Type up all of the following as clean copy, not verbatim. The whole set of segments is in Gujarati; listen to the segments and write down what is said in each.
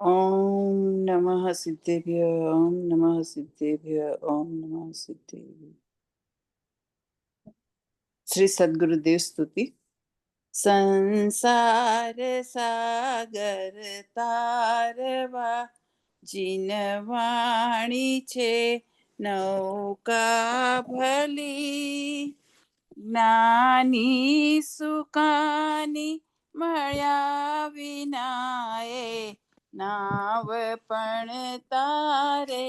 ओम नमः सिद्धेभ्य, ओम नमः सिद्धेभ्य, ओम नमः सिद्धेभ्य। श्री सद्गुरुदेव स्तुति। संसार सागर तारवा जीनवाणी छे नौका भली જ્ઞાની સુકાની મળ્યા વિનાએ નાવ પણ તારે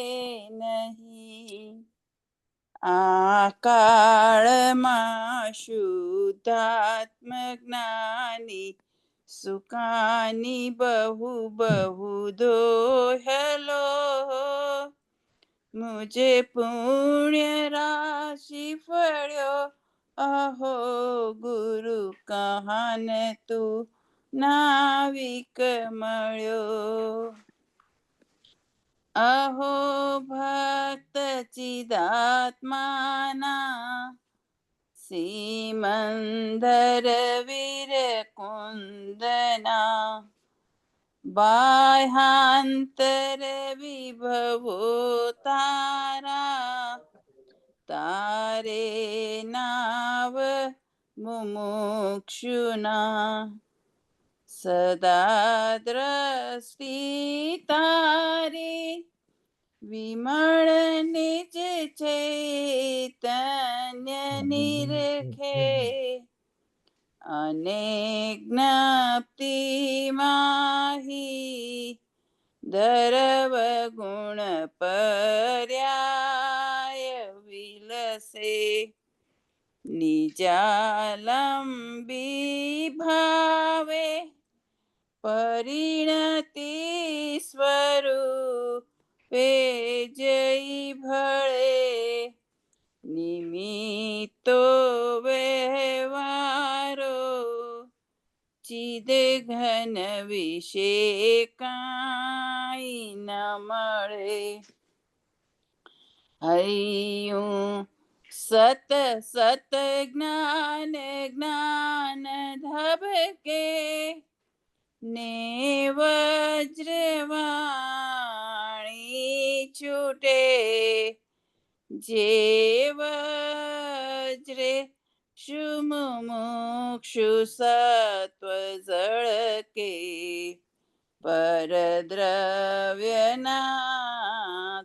નહીં. આ કાળમાં શુદ્ધાત્મ જ્ઞાની સુકાની બહુ બહુ દોહલો મુझे પુણ્ય રાશિ ફળ્યો અહો ગુરુ કહાન તું નાવિક મળ્યો. અહો ભક્ત ચિદાત્માના સિમંદર વીર કુંદના બાહ્યાંતર વિભવો તારા તારે નાવ મુમુક્ષુના સદા દ્રષ્ટિ તારી વિમળ નિજ ચૈતન્ય નિરખે અને જ્ઞપ્તિ માહી દરવ ગુણ પર્યાય વિલસે નિજાલંબી ભાવે પરિણતિ સ્વરૂપે જઈ ભળે નિમિત્તો વ્યવહારો ચિદ ઘન વિશે કાંઈ ન મળે. હૈયું સત સત જ્ઞાન જ્ઞાન ધબકે ને વજ્રવાણી છૂટે જે વજ્રે શુમુક્ષુ સત્વ ઝળકે પરદ્રવ્યના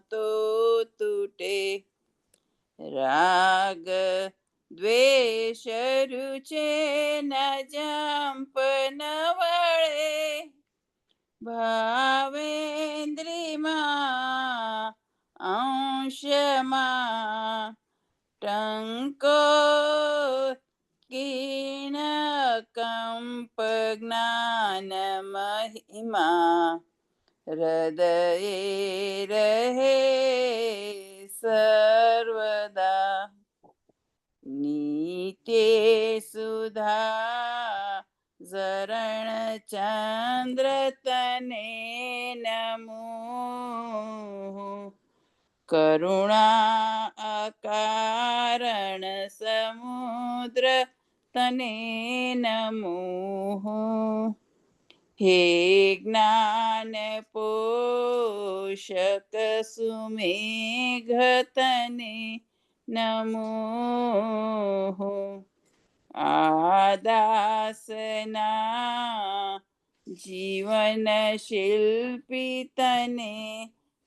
તો તૂટે રાગ દ્વેષ રૂચે ન જંપ ન વળે ભાવેન્દ્રિમાં અંશમાં ટંકો કીણ કંપ જ્ઞાન મહિમા હૃદયે રહે સર્વદા નિત્ય સુધા ઝરણ ચંદ્ર તને નમો કરુણા અકારણ સમુદ્ર તને નમો હે જ્ઞાન પોષક સુમેઘ તને નમો આદાસના જીવન શિલ્પી તને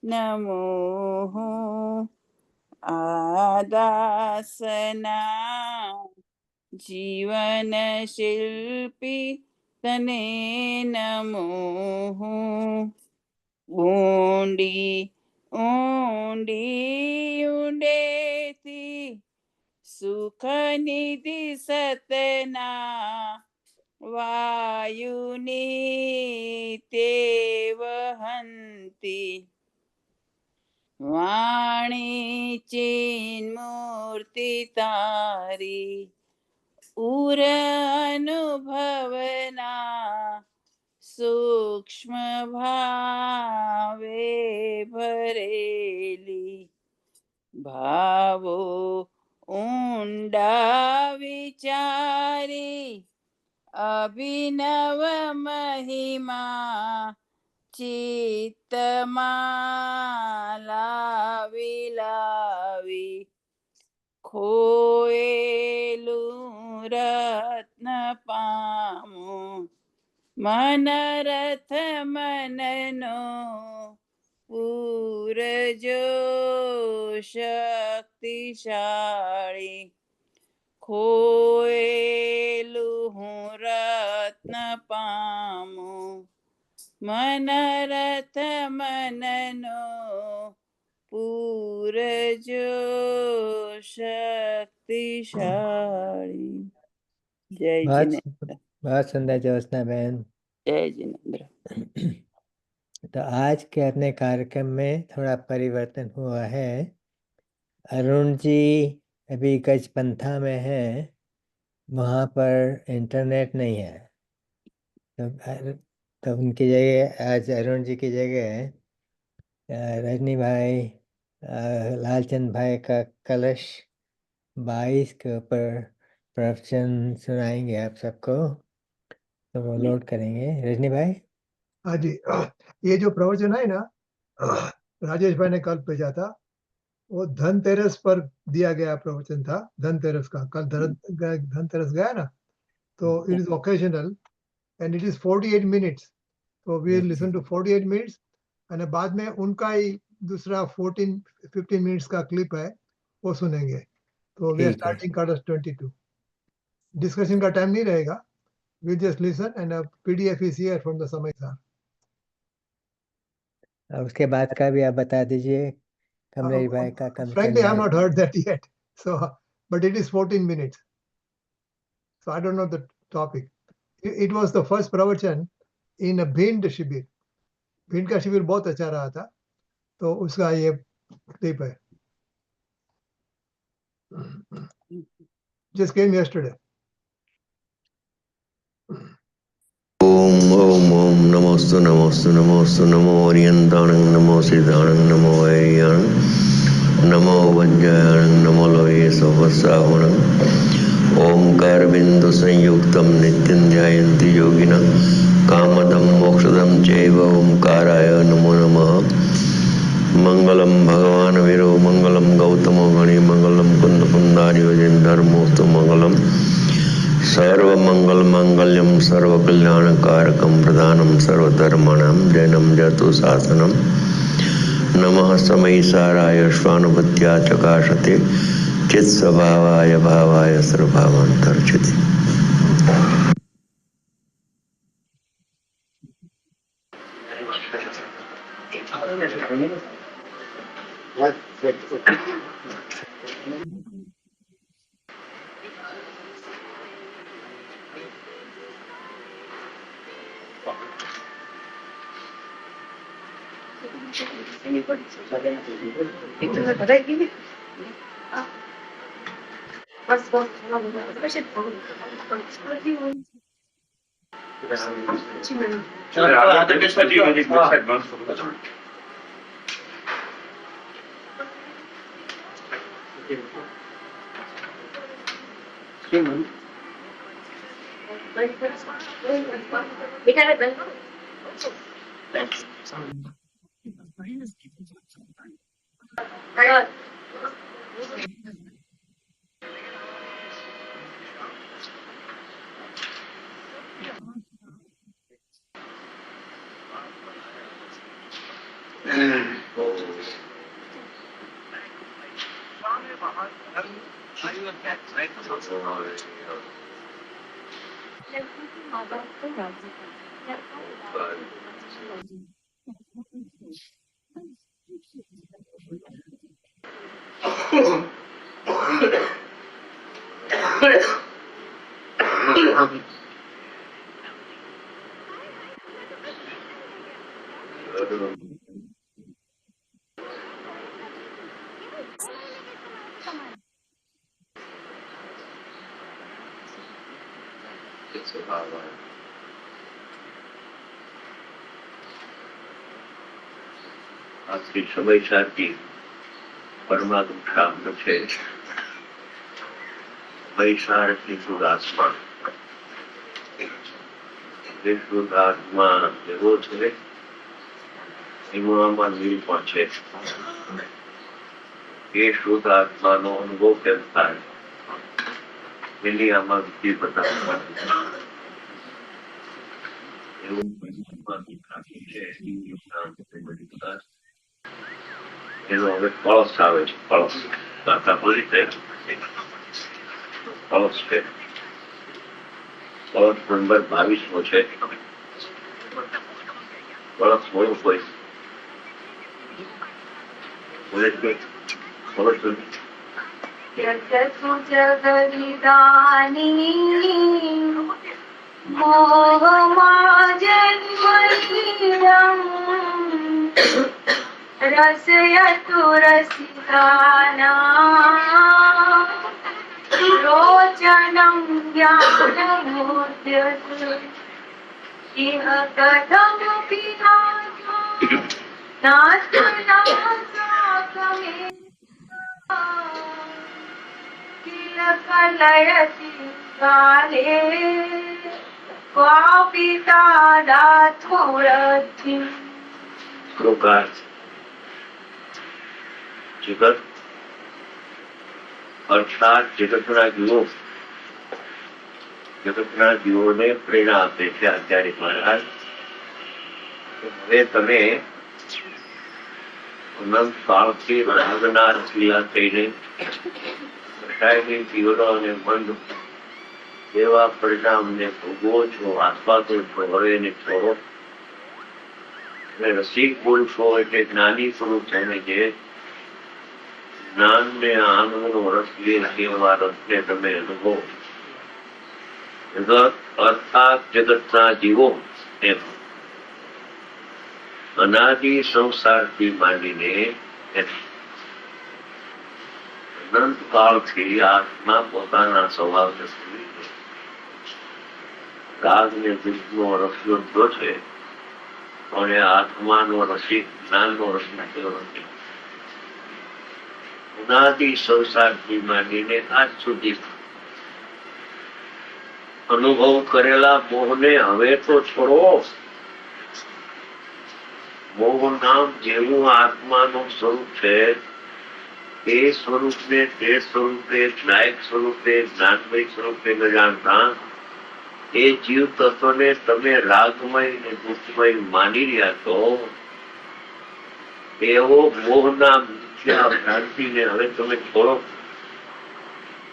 નમો આદાસના જીવન શિલ્પી તને નમો ઊંડી ઊંડી ઊંડેથી સુખ નિધિ સતના વાયુની તે વહંતી વાણી ચિન્મૂર્તિ તારી ઉર અનુભવના સૂક્ષ્મ ભાવે ભરેલી ભાવો ઊંડા વિચારી અભિનવ મહિમા ચિત્તમાં લાવી લાવી ખોયેલું રત્ન પામું. મન રથ મનનો પૂરજો શક્તિશાળી, ખોયેલું હું રત્ન પામું. મન રથ મનનો પૂરજો શક્તિશાળી. જય જીનેન્દ્ર. बहुत सुंदर ज्योत्सना बहन। जय जिनेंद्र। तो आज के अपने कार्यक्रम में थोड़ा परिवर्तन हुआ है। अरुण जी अभी गजपंथा में है, वहाँ पर इंटरनेट नहीं है, तो उनकी जगह आज अरुण जी की जगह रजनी भाई लालचंद भाई का कलश 22 के ऊपर प्रवचन सुनाएंगे आप सबको, तो वो लोड करेंगे। रजनी भाई। हाँ जी, ये जो प्रवचन है ना, राजेश भाई ने कल भेजा था, वो धनतेरस पर दिया गया प्रवचन था। धनतेरस का कल धनतेरस गया ना, तो it is occasional and it is 48 minutes. तो वी लिसन टू 48 मिनट्स और बाद में उनका ही दूसरा 14-15 मिनट्स का क्लिप है, वो सुनेंगे। तो we are starting cards 22। Discussion का टाइम नहीं रहेगा, we just listen and PDF is here from the समय सर। उसके बाद का भी आप बता दीजिए, कमलेश भाई का कम Frankly, I have not heard that yet. So, but it is 14 minutes. So I don't know the topic. It was the first pravachan in a Bhind शिविर. भिंड का शिविर बहुत अच्छा रहा था, तो उसका ये क्लिप है। Just came yesterday. ओम नमोस्तु नमोस्तु नमोस्तु नमो ओरियंताणं नमो सिद्धाणं नमो वैयाणं नमो वज्रायणं नमो लोये सहस्रावणं ओंकार बिंदु संयुक्तं नित्यं ध्यायन्ति योगिनः कामदं मोक्षदं चैव ओंकाराय नमो नमः। मंगलम भगवान वीरो मंगलम गौतमो गणे मंगलम कुंद कुंदारियोजन धर्मोस्तु मंगलम सर्व मंगल मंगल्यम सर्व कल्याण कारकम प्रधानम सर्वधर्माणां जैनम जतु शासनम नमः समयसाराय स्वानुभूत्या चकाशते चित स्वभावाय भावाय सर्वभावांतर्चिते। आज की समय साथी परमात्मा शाब्द છે વૈશાળની શુદ્ધાત્મા એ શુદ્ધાત્મા એવો છે એમાં આમાં નિરૂપણ છે. એ શુદ્ધ આત્માનો અનુભવ કેમ થાય એની આમાં વિધિ બતાવવાની એવું છે. એનો હવે કળશ આવે છે. કળશ દાતા બોલી કળશ છે. કળશ નંબર 22 છે. કળશ બોલો કોઈ બોલે છે. કળશ यजतु जगदिदानीं मोहमाजन्मलीलम् रसयतु रसिकानां रोचनं ज्ञानमुद्यते इह कथमपि नास्ति कलयति काले क्वापि तादात्मुरद्धि પ્રકાર જગત અર્થાત જગતના જીવોને પ્રેરણા આપે છે આચાર્ય મહારાજ. હવે તમે અનંત કાળથી રાગના રસીલા થઈને જીવનો અને બંધ એવા પરિણામને ભોગવો છો, આસ્વાદો છો. હવે એને છોડો. રસિક પુરુષો એટલે જ્ઞાની પુરુષ એને જે જ્ઞાન ને આનંદનો રસ લે એવા રસને તમે અનુભવો. જગત અર્થાત જગતના જીવો એમ અનાદિ સંસારથી માંડીને અનંત કાળથી આત્મા પોતાના સ્વભાવ રાગ ને દુઃખનો રસ લીધો છે, પણ એ આત્માનો રસિક જ્ઞાનનો રસ નાખ્યો નથી. અનાદિ સંસારથી માંડીને આજ સુધી અનુભવ કરેલા મોહને હવે તો છોડો. મોહ નામ જેવું આત્માનું સ્વરૂપ છે એ સ્વરૂપને તે સ્વરૂપે નાયક સ્વરૂપે જ્ઞાનમય સ્વરૂપે ન જાણતા એ જીવ તત્વને તમે રાગમય ને દુઃખમય માની રહ્યા છો. એવો મોહના મિથ્યા ભ્રાંતિને હવે તમે છોડો.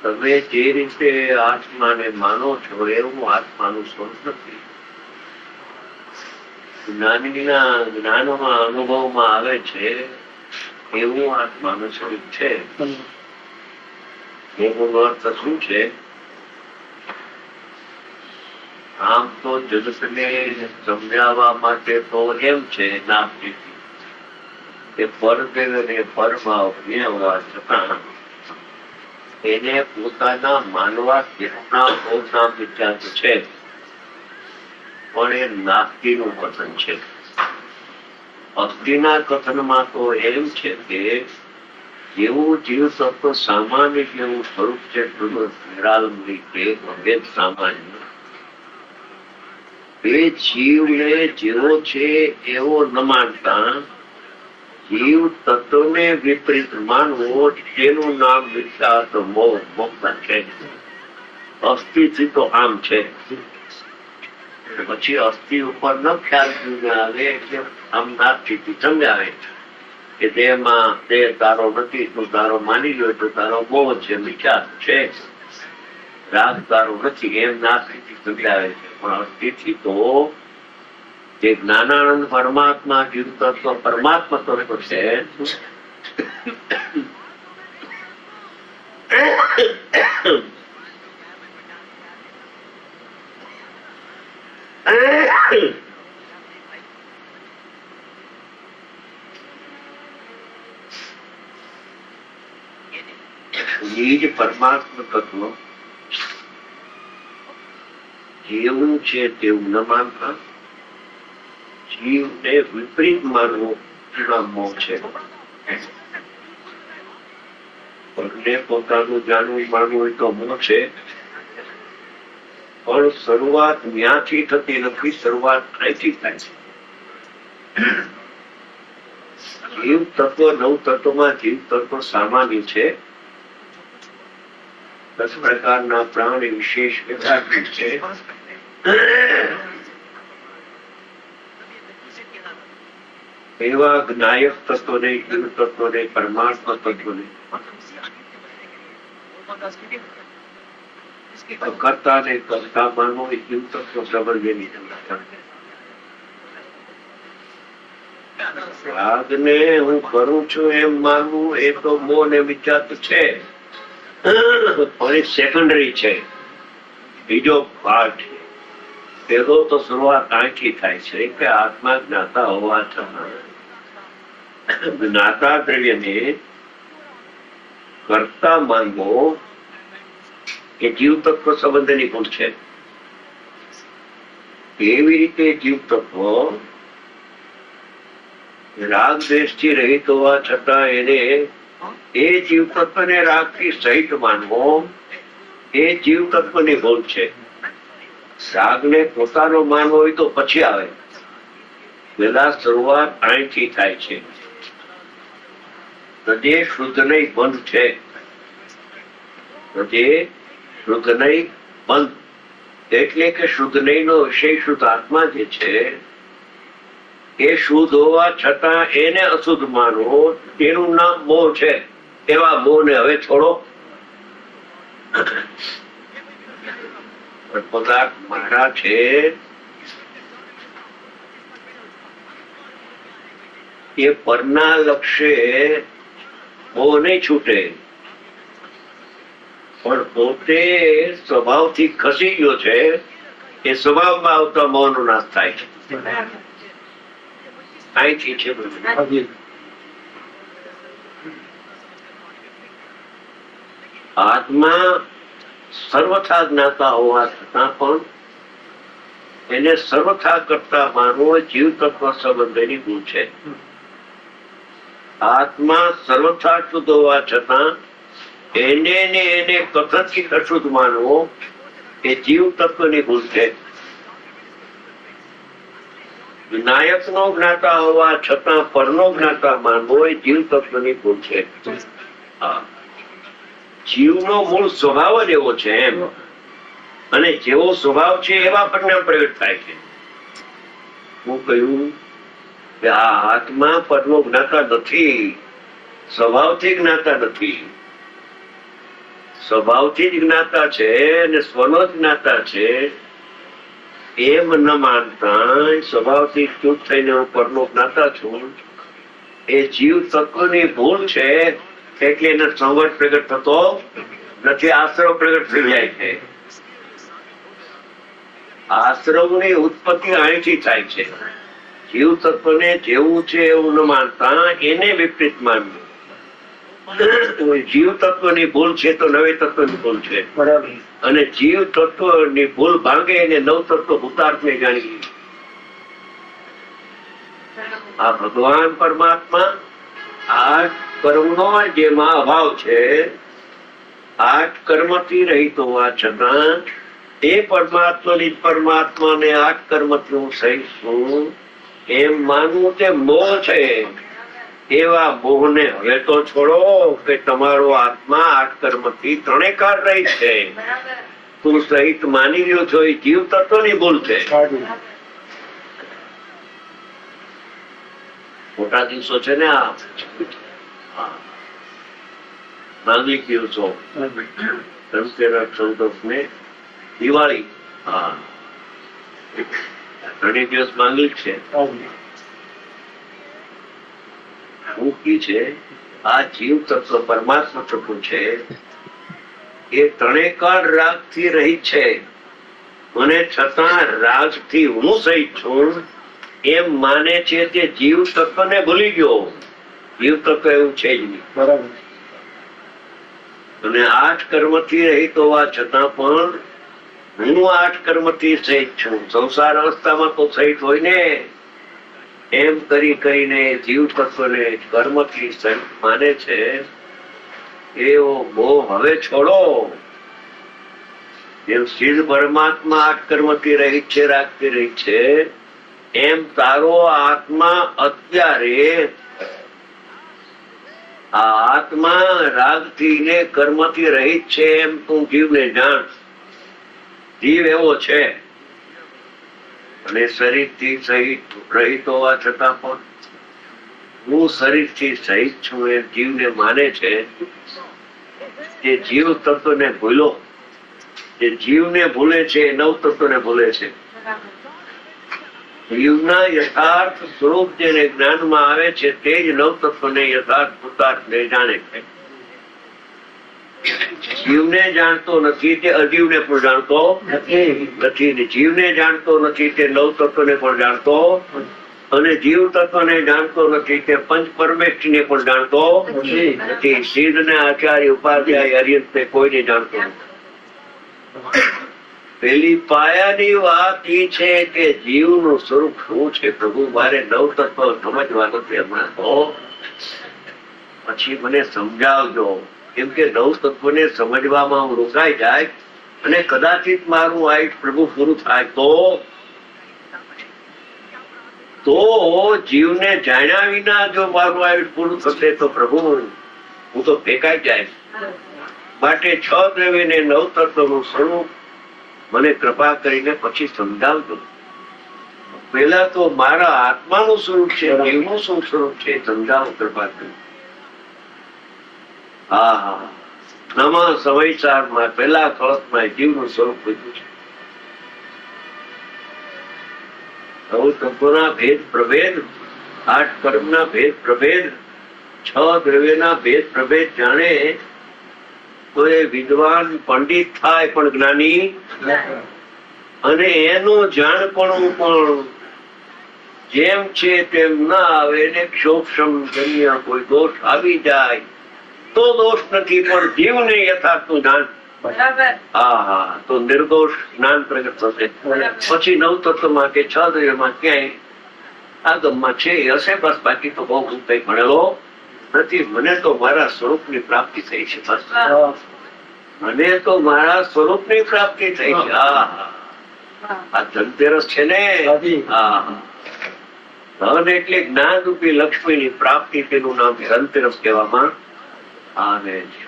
તમે જે રીતે આત્માને માનો છો એવું આત્માનું સ્વરૂપ નથી. જ્ઞાનોમાં અનુભવમાં આવે છે એવું આત્માનું સ્વરૂપ છે. એનો અર્થ શું છે? આમ તો જગતને સમજાવવા માટે તો એમ છે નાસ્તિક કે પરદેવ અને પરભાવ બે હોવા છતાં એને પોતાના માનવા કેટલા પોતાના વિચાર છે, પણ એ નાસ્તિકનું કથન છે. ભક્તિના કથનમાં તો એમ છે કે જેવું જીવ તત્વ સામાન્ય જેવું સ્વરૂપ છે, નિરાલંબિક સામાન્ય એ જીવને જેવો છે એવો ન માનતા જીવ તત્વને વિપરીત માનવો તેનું નામ વિચાર મોક્ષ છે. અસ્થિથી તો આમ છે. પછી અસ્થિ ઉપર ન ખ્યાલ આવે એટલે આમ નાસ્તિક સમજાવે કે દેહમાં દેહ તારો નથી, તું તારો માની લો તો તારો મોહ છે, વિચાર છે. રાગ તારો નથી એમ નાસ્તિક સમજાવે છે. પણ અસ્થિથી તો જે જ્ઞાનાનંદ પરમાત્મા જીવ તત્વ પરમાત્મા તત્વ છે એ જ પરમાત્મા તત્વ જેવું છે તેવું ન માનતા જીવને વિપરીત માનવો મોહ છે. પોતાનું જાણવું માનવું હોય તો મોહ છે, પણ શરૂઆત ત્યાંથી થતી નથી, શરૂઆત અહીંથી થાય છે. જીવ તત્વ 9 તત્વમાં જીવ તત્વ સામાન્ય છે. 10 પ્રકારના પ્રાણી વિશેષ વ્યવહારિક છે. એવા જ્ઞાયક તત્વને, જીવ તત્વને, પરમાત્મા તત્વને, કરતા ને કરતા માનો એ જીવ તત્વ સંબંધની રાગને હું કરું છું એમ માનવું એ તો મોહ ને વિચાર છે, પણ સેકન્ડરી છે, બીજો ભાગ છે. પેલો તો શરૂઆત આંખી થાય છે કે આત્મા જ્ઞાતા હોવા છતાં જ્ઞાતા દ્રવ્યને કરતા માનવો એ જીવ તત્વ સંબંધની ભૂલ છે. એવી રીતે જીવ તત્વ રાગ દ્વેષથી રહિત હોવા છતાં એને એ જીવ તત્વને રાગથી સહિત માનવો એ જીવ તત્વની ભૂલ છે. રાગને પોતાનો માનવો હોય તો પછી આવે, પેલા શરૂઆત અહીંથી થાય છે. હૃદય શુદ્ધ નહીં બંધ છે. હૃદય શુદ્ધ નહીં બંધ એટલે કે શુદ્ધ નહીં નો વિષય શુદ્ધ આત્મા જે છે એ શુદ્ધ હોવા છતાં એને અશુદ્ધ માનવો એનું નામ મોહ છે. એવા મોહ ને હવે છોડો. પદાર્થ મારા છે એ પરના લક્ષ્ય મોહ નહીં છૂટે, પણ પોતે સ્વભાવથી ખસી ગયો છે એ સ્વભાવમાં આવતા મોહનો નાશ થાય છે. અહીંથી છે આત્મા સર્વથા જ્ઞાતા હોવા છતાં પણ એને સર્વથા કરતા માનવો જીવ તત્વ સંબંધની ભૂલ છે. આત્મા સર્વથા શુદ્ધ હોવા છતાં એને કથનથી અશુદ્ધ માનવો એ જીવ તત્વની ભૂલ છે. વિનાયકનો જ્ઞાતા હોવા છતાં પરનો જ્ઞાતા માનવો એ જીવ તત્વની ભૂલ છે. જીવનો મૂળ સ્વભાવ જ એવો છે એમ, અને જેવો સ્વભાવ છે એવા પરિણામ પ્રગટ થાય છે. હું કહ્યું કે આ આત્મા પરનો જ્ઞાતા નથી, સ્વભાવથી જ્ઞાતા નથી. સ્વભાવથી જ જ્ઞાતા છે અને સ્વનો જ જ્ઞાતા છે એમ ન માનતા સ્વભાવથી ચૂપ થઈને હું પરનો જ્ઞાતા છું એ જીવ તત્વની ભૂલ છે. એટલે એને સંવટ પ્રગટ થતો નથી, આશ્રવ પ્રગટ થઈ જાય છે. આશ્રવની ઉત્પત્તિ અહીંથી થાય છે. જીવ તત્વને જેવું છે એવું ન માનતા એને વિપરીત માનવું. જીવ તત્વની ભૂલ છે તો નવે તત્વની ભૂલ છે, અને જીવ તત્વની ભૂલ ભાંગે એને નવ તત્વ ભૂતાર્થને જાણી. આ ભગવાન પરમાત્મા આ કર્મનો જેમાં અભાવ છે, 8 કર્મથી રહિત હોવા છતાં એ પરમાત્માને 8 કર્મથી હું સહિત છું એમ માનવું તે મોહ છે. એવા મોહને હવે તો છોડો કે તમારો આત્મા 8 કર્મથી ત્રણેકાર રહિત છે. તું સહિત માની રહ્યો છો એ જીવ તત્વની ભૂલ છે. મોટા દિવસો છે ને આ માંગલિક દિવસો, ધનતેરસ, ચૌદસ ને દિવાળી. હા, 3 દિવસ માંગલિક છે. મુક્તિ છે. આ જીવ તત્વ પરમાત્મા તત્વ છે એ ત્રણેકાર રાગ થી રહિત છે, અને છતાં રાગ થી હું સહિત છું એમ માને છે તે જીવ તત્વ ને ભૂલી ગયો. જીવ તત્વ એવું છે જ નહીં. બરાબર. અને 8 કર્મથી રહિત હોવા છતાં પણ હું 8 કર્મથી સહિત છું. સંસાર અવસ્થામાં તો સહિત હોય ને, એમ કરીને જીવ તત્વને કર્મથી સહિત માને છે. એવો મોહ હવે છોડો. જેમ સિદ્ધ પરમાત્મા 8 કર્મથી રહિત છે, રાગથી રહિત છે, એમ તારો આત્મા અત્યારે આ આત્મા રાગથી ને કર્મથી રહિત છે એમ તું જીવને જાણ. જીવ એવો છે અને શરીરથી સહિત રહિત હોવા છતાં પણ હું શરીરથી સહિત છું એ જીવને માને છે. જે જીવ તત્વને ભૂલો, જે જીવને ભૂલે છે એ નવ તત્વને ભૂલે છે. જીવના યથાર્થ સ્વરૂપ જેને જ્ઞાનમાં આવે છે તે જ નવ તત્વને યથાર્થ પુરુષાર્થને જાણે છે. જીવને જાણતો નથી તે અજીવને પણ જાણતો નથી. જીવને જાણતો નથી તે નવ તત્વને પણ જાણતો, અને જીવ તત્વને જાણતો નથી તે પંચ પરમેષ્ઠીને પણ જાણતો નથી. સિદ્ધ ને આચાર્ય ઉપાધ્યાય હરિયંત કોઈને જાણતો નથી. પેલી પાયાની વાત એ છે કે જીવનું સ્વરૂપ શું છે. પ્રભુ મારે નવ તત્વ સમજવાનું છે હમણાં, તો પછી મને સમજાવજો. કેમ કે નવ તત્વને સમજવામાં હું રોકાઈ જાય અને કદાચિત મારું આયુષ પ્રભુ પૂરું થાય તો જીવને જાણ્યા વિના જો મારું આયુષ પૂરું થશે તો પ્રભુ હું તો ફેંકાઈ જાય. માટે 6 દ્રવ્યને 9 તત્વનું સ્વરૂપ મને કૃપા કરીને પછી સમજાવજો. પહેલા તો મારા આત્માનું સ્વરૂપ છે, જીવનું શું સ્વરૂપ છે સમજાવો કૃપા કરી. હા, નવા સમયસારમાં પહેલા કળશમાં જીવનું સ્વરૂપ પૂછ્યું છે. નવ તત્વના ભેદ પ્રભેદ, 8 કર્મના ભેદ પ્રભેદ, 6 દ્રવ્યના ભેદ પ્રભેદ જાણે તો એ વિદ્વાન પંડિત થાય પણ જ્ઞાની, અને એનું જાણપણું પણ જેમ છે તેમ ના આવે ને ક્ષોભ જન્ય કોઈ દોષ આવી જાય તો દોષ નથી, પણ જીવને યથાર્થનું જાણ તો નિર્દોષ જ્ઞાન પ્રગટ થશે. પછી 9 તત્વમાં કે 6 દ્રવ્યમાં ક્યાંય આગમમાં છે હશે બસ, બાકી તો બહુ હું કઈ ભણેલો નથી. મને તો મારા સ્વરૂપની પ્રાપ્તિ થઈ છે બસ, મને તો મારા સ્વરૂપની પ્રાપ્તિ થઈ છે. આ ધનતેરસ છે ને, ધન એટલે જ્ઞાન રૂપી લક્ષ્મીની પ્રાપ્તિ, તેનું નામ ધનતેરસ કહેવામાં આવે છે.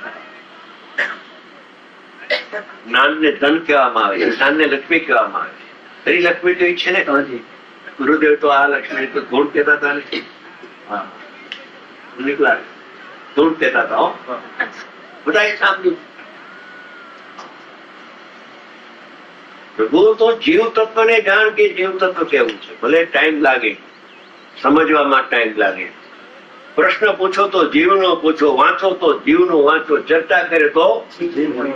જ્ઞાનને ધન કહેવામાં આવે છે, જ્ઞાનને લક્ષ્મી કહેવામાં આવે છે. ખરી લક્ષ્મી તો છે ને, ગુરુદેવ તો આ લક્ષ્મી તો ધૂળ કહેતા હતા ને, ધૂળ કહેતા હતા. બધા સાંભળ્યું. પ્રભુ તો જીવ તત્વને જાણ કે જીવ તત્વ કેવું છે. ભલે ટાઈમ લાગે, સમજવામાં ટાઈમ લાગે. પ્રશ્ન પૂછો તો જીવનો પૂછો, વાંચો તો જીવનું વાંચો, ચર્ચા કરે તો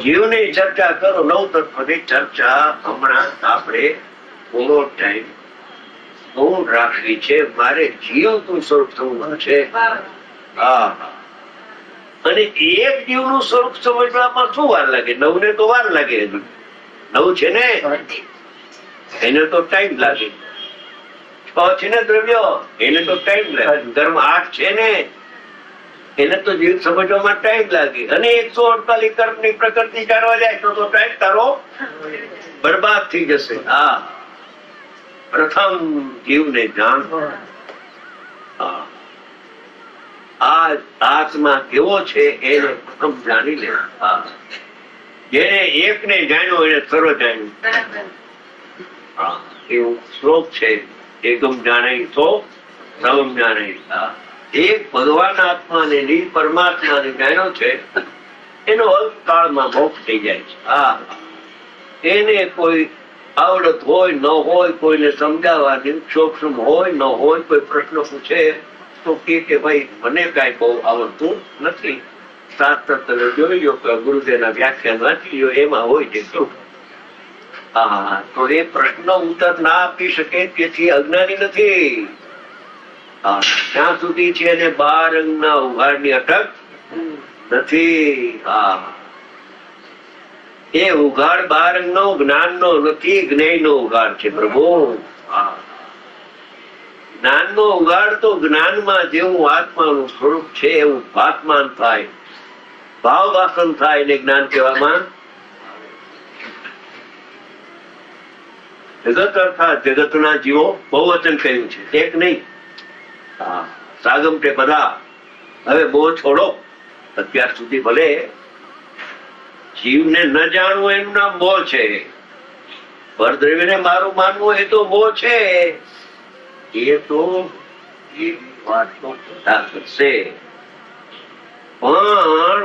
જીવની ચર્ચા કરો. 9 તત્વની ચર્ચા હમણાં આપણે પૂરો ટાઈમ બહુ રાખવી છે. મારે જીવનું સ્વરૂપ સમજવું છે. અને એક જીવનું સ્વરૂપ સમજવામાં શું વાર લાગે? 9 ને તો વાર લાગે. 9 છે ને, એને તો ટાઈમ લાગે. 6 છે ને દ્રવ્યો, એને તો ટાઈમ લાગે. ધર્મ 8 છે ને, એને તો જીવ સમજવામાં ટાઈમ લાગે. અને 148 કર્મની પ્રકૃતિ કરવા જાય તો ટાઈમ તારો બરબાદ થઈ જશે. પ્રથમ જીવને જાણ. આ આત્મા કેવો છે એને પ્રથમ જાણી લે. જેને એકને જાણ્યો એને સર્વ જાણ્યું. એવું શ્લોક છે, એકમ જાણે તો સર્વમ જાણે. એક ભગવાન આત્માને નિજ પરમાત્માને જાણ્યો છે એનો અલ્પકાળમાં મોક્ષ થઈ જાય છે. એને કોઈ આવડત હોય ન હોય, કોઈને સમજાવવાની સૂક્ષ્મ હોય ન હોય, કોઈ પ્રશ્ન પૂછે તો કે ભાઈ મને કઈ બહુ આવડતું નથી, 7 તત્વ જોઈ લો કે ગુરુદેવના વ્યાખ્યાન વાંચી લો, એમાં હોય છે શું. તો એ પ્રશ્ન ઉત્તર ના આપી શકે તેથી અજ્ઞાની નથી. ત્યાં સુધી છે એને 12 અંગના ઉઘાડની અટક નથી. એ ઉઘાડ 12 અંગનો જ્ઞાનનો નથી, જ્ઞેયનો ઉઘાડ છે પ્રભુ. જ્ઞાનનો ઉઘાડ તો જ્ઞાનમાં જેવું આત્માનું સ્વરૂપ છે એવું ભાતમાન થાય, ભાવ વાસન થાય એને જ્ઞાન કહેવામાં. જગત અર્થાત જગતના જીવો બહુવચન કહ્યું છે, એક નહીં. સાગમટે બધા હવે મોહ છોડો. અત્યાર સુધી ભલે જીવને ન જાણવું એનું નામ મોહ છે, પરદ્રવ્યને મારું માનવું એ તો મોહ છે. એ તો એ વાત તો બધા કરશે, પણ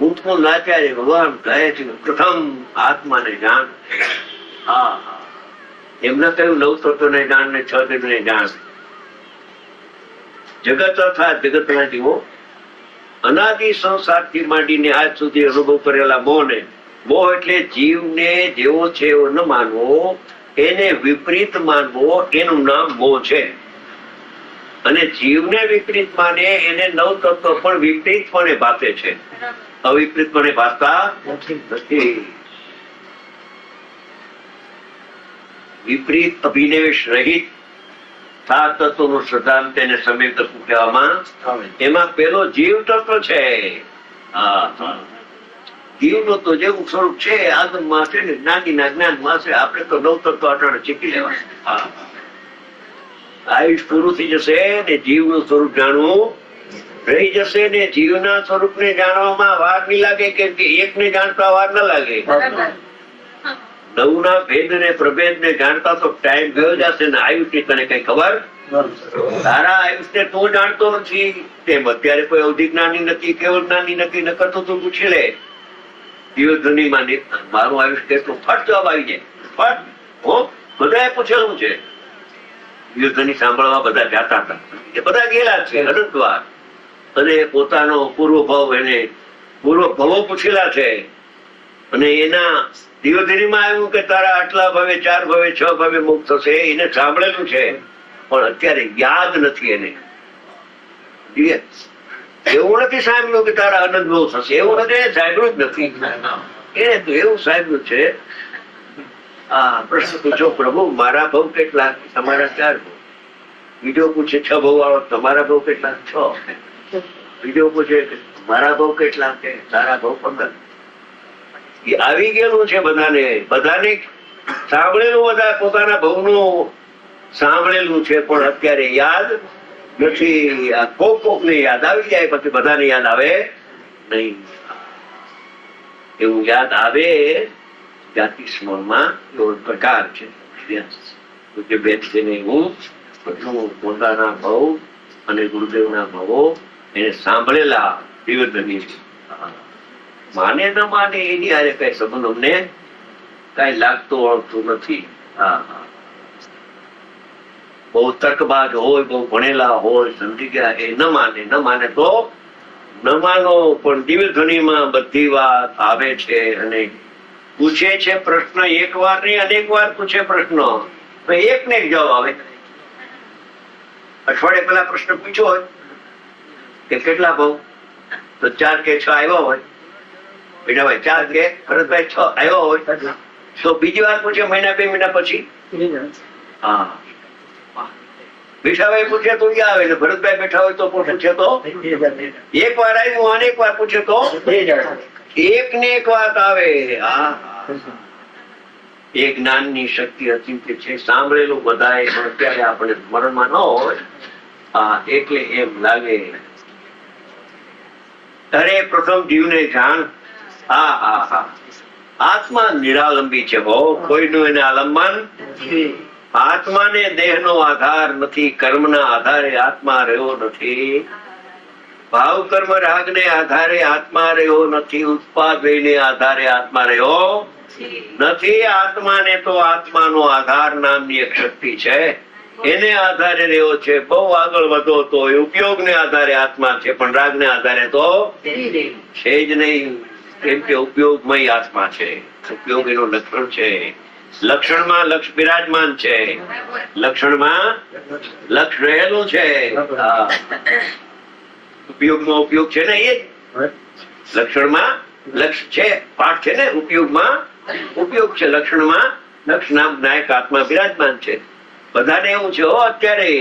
હું લાચાર્ય ભગવાન કહે છે પ્રથમ આત્માને જાણ. હા, એમને કહ્યું 9 તત્વને જાણ ને 6 તત્વને જાણ. જગત અર્થાત જગતના જીવો અનાદિ સંસારથી માંડીને આજ સુધી અનુભવ કરેલા મોહને, મોહ એટલે જીવને જેવો છે એવો ન માનવો, એને વિપરીત માનવો, એનું નામ મોહ છે. અને જીવને વિપરીત માને એને 9 તત્વ પણ વિપરીતપણે ભાતે છે, અવિપરીતપણે ભાતતા નથી. વિપરીત અભિનિવેશ રહિત 7 તત્વોનું સિદ્ધાંત તેને સમ્યક તત્વ કહેવામાં આવે. એમાં પેલો જીવ તત્વ છે. જીવ તત્વ જેવું સ્વરૂપ છે આદમમાં છે ને જ્ઞાનીના જ્ઞાનમાં છે. આપણે તો 9 તત્વ અટાણે શીખી લેવા. આયુષ પૂરું થઈ જશે ને જીવનું સ્વરૂપ જાણવું રહી જશે ને જીવના સ્વરૂપને જાણવામાં વાર નહીં લાગે, કેમ કે એકને જાણતા વાર ન લાગે. નવના ભેદ ને પ્રભેદ ને જાણતા તો ટાઈમ ગયો જશે ને આયુષની તને કઈ ખબર. તારા આયુષને તું જાણતો નથી, તેમ અત્યારે કોઈ અવધિ જ્ઞાની નથી, કેવળ જ્ઞાની નથી. નકર તો તું પૂછી લે દિવધ્વનિમાં મારું આયુષ કેટલું, ફટ જવાબ આવી જાય. ફટ બધાએ પૂછેલું છે. દિવધ્વનિ સાંભળવા બધા જાતા હતા, એ બધા ગયેલા છે અનંતવાર. અને પોતાનો પૂર્વ ભાવ એને પૂર્વ ભાવો પૂછેલા છે. અને એના દિવધ્વનિમાં આવ્યું કે તારા આટલા ભાવે 4 ભાવે 6 ભાવે મુક્ત થશે, એને સાંભળેલું છે પણ અત્યારે યાદ નથી એને. એવું નથી સાંભળ્યું કે તારા આનંદ ભાવ થશે, એવું નથી સાંભળ્યું જ નથી. એને તો એવું સાંભળ્યું છે. પ્રશ્ન પૂછો પ્રભુ મારા ભાવ કેટલા, તમારા 4 ભાવ. બીજો પૂછે 6 ભાવ વાળો તમારા ભાવ કેટલા, 6. બીજો પૂછે મારા ભાવ કેટલા, તારા ભાવ 15. આવી ગયેલું છે બધાને. બધાને સાંભળેલું, બધા પોતાના ભાવનું સાંભળેલું છે પણ અત્યારે યાદ નથી. આ કોક ને યાદ આવી જાય, પછી બધાને યાદ આવે નહીં. એવું યાદ આવે જાતિ સ્મરણમાં એવો પ્રકાર છે. હું પોતાના ભાવ અને ગુરુદેવના ભાવો એને સાંભળેલા દિવધ્વનિ. માને ન માને એની હારે કઈ સંબંધ અમને કઈ લાગતું ઓળખતું નથી. બહુ તર્કબાજ હોય, બહુ ભણેલા હોય, સમજી ગયા, એ ન માને તો ન માનો. પણ દિવધ્વનિમાં બધી વાત આવે છે અને પૂછે છે પ્રશ્ન. એક વાર નહીં, અનેક વાર પૂછે પ્રશ્ન, તો એક ને એક જવાબ આવે. અઠવાડિયે પહેલા પ્રશ્ન પૂછ્યો હોય કે કેટલા ભાવ, તો 4 કે 6 આવ્યા હોય. બેટા ભાઈ 4 કે ભરતભાઈ 6 આવ્યા હોય, તો બીજી વાર પૂછે મહિના 2 મહિના પછી. હા, વિશાભાઈ પૂછે તો યા આવે, ભરતભાઈ બેઠા હોય તો પૂછે તો એક વાર આવ્યું, અનેક વાર પૂછે તો એક ને એક વાત આવે. એ જ્ઞાનની શક્તિ અચિંત્ય છે. સાંભળેલું બધાએ પણ અત્યારે આપણે સ્મરણમાં ન હોય. એટલે એમ લાગે અરે પ્રથમ જીવને જાણ. આત્મા નિરાલંબી છે. કોઈનું એને આલંબન. આત્માને દેહનો આધાર નથી, કર્મના આધારે આત્મા રહ્યો નથી. ભાવ કર્મ રાગને આધારે આત્મા રહ્યો નથી. ઉત્પાદને આધારે આત્મા રહ્યો નથી. આત્માને તો આત્માનો આધાર નામની એક શક્તિ છે, એને આધારે રહ્યો છે. બહુ આગળ વધો તો ઉપયોગને આધારે આત્મા છે, પણ રાગને આધારે તો છે જ નહીં. કેમ કે ઉપયોગમય આત્મા છે. ઉપયોગ એનું લક્ષણ છે. લક્ષણમાં લક્ષ બિરાજમાન છે. લક્ષણમાં લક્ષ રહેલું છે. ઉપયોગમાં ઉપયોગ છે ને, એ લક્ષણમાં લક્ષ છે. પાઠ છે ને, ઉપયોગમાં ઉપયોગ છે. લક્ષણમાં લક્ષ નામ નાયક આત્મા બિરાજમાન છે. બધાને એવું છે અત્યારે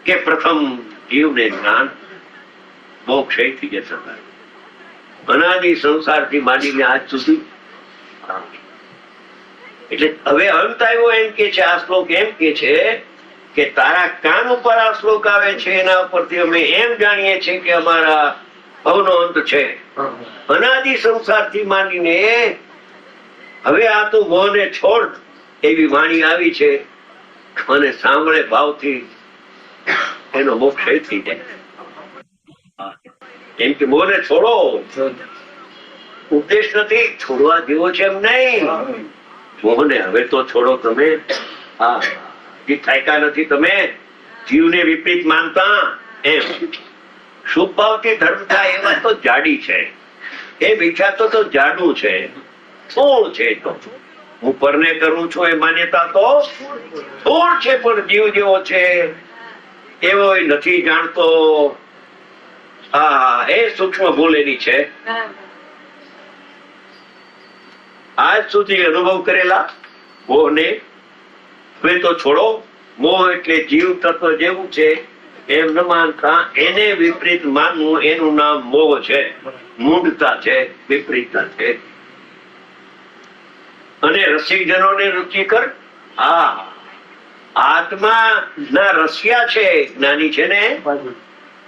કે પ્રથમ જીવને જ્ઞાન મોક્ષ થઈ જશે. અનાદિ સંસારથી માંડીને આજ સુધી. એટલે હવે અંત આવ્યો એમ કે છે આ શ્લોક. એમ કે છે કે તારા કાન ઉપર આ શ્લોક આવે છે એના ઉપરથી અમે એમ જાણીએ છીએ કે અમારા ભવનો અંત છે. અનાદિ સંસારથી માંડીને હવે આ તું મોહને છોડ એવી વાણી આવી છે અને સાંભળે ભાવથી એનો મોક્ષ થઈ જાય. એમ કે મોહને છોડો, ઉપદેશ નથી છોડવા જેવો છે એમ નહીં. મોહને હવે તો છોડો તમે. હા, થાક્યા નથી તમે જીવને વિપરીત માનતા. એમ શુભ ભાવથી ધર્મ થાય એમાં તો જાડી છે, એ વિચારતો તો જાડું છે, થોડ છે. તો હું પરને કરું છું એ માન્યતા તો થોડ છે, પણ જીવ જેવો છે એવો નથી જાણતો. હા, એ સૂક્ષ્મ ભૂલેલી છે. આજ સુધી અનુભવ કરેલા મોહને હવે તો છોડો. મોહ એટલે જીવ તત્વ જેવું છે એમ ન માનતા એને વિપરીત માનવું, એનું નામ મોહ છે, મૂઢતા છે, વિપરીતતા છે. અને રસિકજનોને રુચિકર. હા, આત્મા ના રસિયા છે જ્ઞાની છે ને,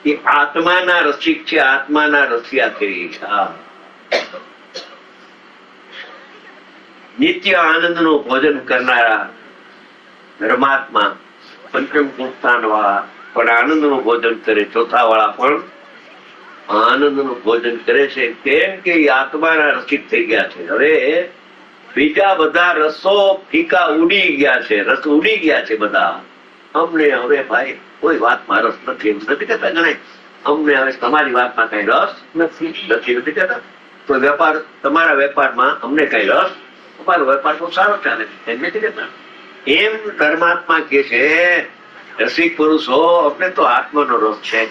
એ આત્માના રસિક છે, આત્માના રસિયા છે. હા, નિત્ય આનંદ નું ભોજન કરનારા ધર્માત્મા પંચમ સંસ્થાન વાળા પણ આનંદ નું ભોજન કરે, ચોથા વાળા પણ આનંદ નું ભોજન કરે છે. કેમ કે આત્માના રસિક થઈ ગયા છે. હવે બીજા બધા રસો ફીકા ઉડી ગયા છે, રસ ઉડી ગયા છે બધા. અમને હવે ભાઈ કોઈ વાતમાં રસ નથી, એમ નથી કહેતા ગણાય. અમને હવે તમારી વાતમાં કઈ રસ નથી કહેતા. કોઈ વેપાર, તમારા વેપારમાં અમને કઈ રસ, તમારો વેપાર બહુ સારો ચાલે એમ નથી કહેતા. એમ પરમાત્મા કે છે રસિક પુરુષો અમને તો આત્માનો રસ છે,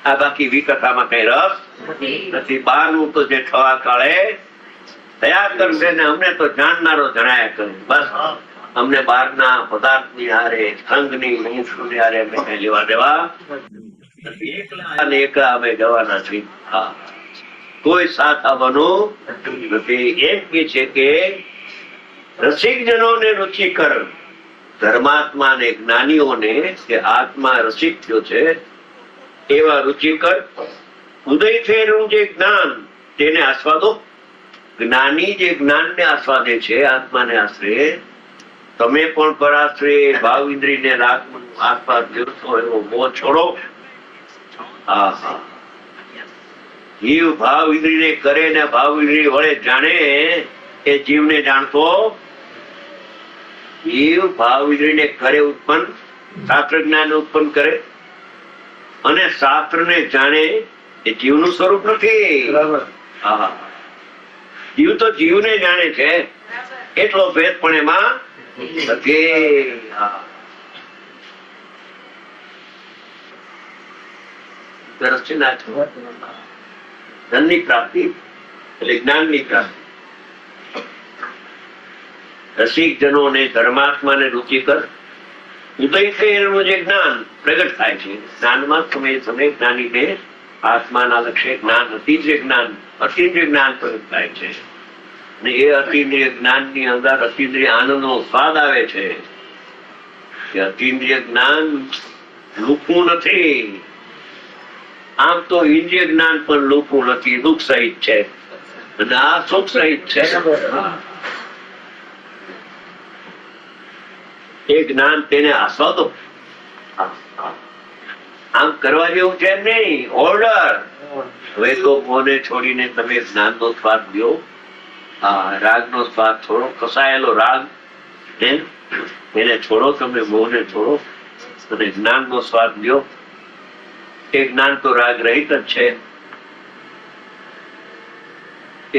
આ બાકી વિકથામાં કઈ રસ નથી. બહારનું તો જે થવા કાળે થયા કરશે ને અમને તો જાણનારો જણાયા કરે. બસ અમને બહારના પદાર્થની હારે, સંઘની મનુષ્યની હારે અમે કઈ લેવા દેવા નથી. એકલા અમે જવાના છીએ. હા, કોઈ સાથ આવવાનું નથી. એમ કે છે કે રસિકજનોને રુચિકર, ધર્માત્મા ને જ્ઞાનીઓને કે આત્મા રસિક થયો છે એવા રુચિકર ઉદય થયેલું જે જ્ઞાન તેને આસ્વાદો. જ્ઞાની જે જ્ઞાનને આસ્વાદે છે, આત્માને આશ્રય, તમે પણ પરાશ્રય ભાવ ઇન્દ્રિયને રાગ આસ્વાદ લ્યો છો એવો મોહ છોડો. હા હા, જીવ ભાવ ઇન્દ્રિયને કરે ને ભાવ ઇન્દ્રિય વડે જાણે એ જીવને જાણતો. જીવ ભાવ ઇન્દ્રિયને કરે ઉત્પન્ન, શાસ્ત્ર જ્ઞાન ઉત્પન્ન કરે અને શાસ્ત્રને જાણે એ જીવનું સ્વરૂપ નથી. હા, જીવ તો જીવને જાણે છે એટલો ભેદ પણ એમાં નથી. ધનની પ્રાપ્તિ એટલે જ્ઞાનની પ્રાપ્તિ. રસિક જનો ને ધર્માત્માને રુચિકર ઉદય થયેલું જે જ્ઞાન પ્રગટ થાય છે. જ્ઞાનમાં સમય જ્ઞાનીને આત્માના લક્ષ્ય જ્ઞાન, અતિન્દ્રિય જ્ઞાન, અતિન્દ્રિય જ્ઞાન પ્રગટ થાય છે. અને એ અતિન્દ્રિય જ્ઞાનની અંદર અતિન્દ્રિય આનંદનો સ્વાદ આવે છે. એ અતિન્દ્રિય જ્ઞાન લૂકવું નથી. આમ તો ઇન્દ્રિય જ્ઞાન પણ લૂકવું નથી, દુઃખ સહિત છે અને આ સુખ સહિત છે. એ જ્ઞાન તેને આસ્વાદો. આમ કરવા જેવું છે નહીં, ઓર્ડર. હવે તો મોને છોડીને તમે જ્ઞાન નો સ્વાદ લ્યો. રાગ નો સ્વાદ છોડો, કસાયેલો રાગ એને છોડો, તમે મોહને છોડો અને જ્ઞાન નો સ્વાદ લ્યો. એ જ્ઞાન તો રાગ રહિત જ છે.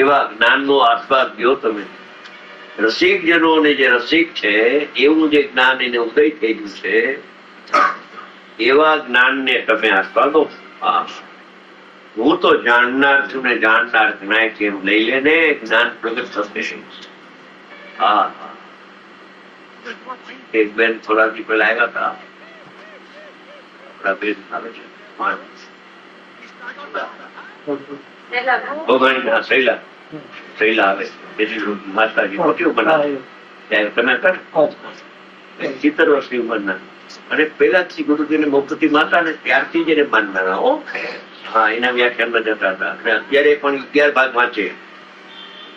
એવા જ્ઞાન નો આસ્વાદ લ્યો તમે. રસિક જનો ને જે રસિક છે એવું જે જ્ઞાન એને ઉદય થઈ ગયું છે એવા જ્ઞાન ને તમે આસ્વાદો. હું તો જાણનાર છું ને જાણનાર જ્ઞાય છે એમ લઈ લે ને જ્ઞાન પ્રગટ થશે. હા, એક બેન થોડા દી પહેલા આવ્યા હતા. આપણા બેન આવે છે ભોગાણીના શૈલા આવે. માતાજી મોટી ઉંમરના ત્યારે તમે કર 70 વર્ષની ઉંમરના અને પેલાથી ગુરુજીને મુક્તિ માતા ને ત્યારથી જ એને માનનારા. હા, એના વ્યાખ્યાનમાં જતા હતા અને અત્યારે પણ 11 ભાગ વાંચે,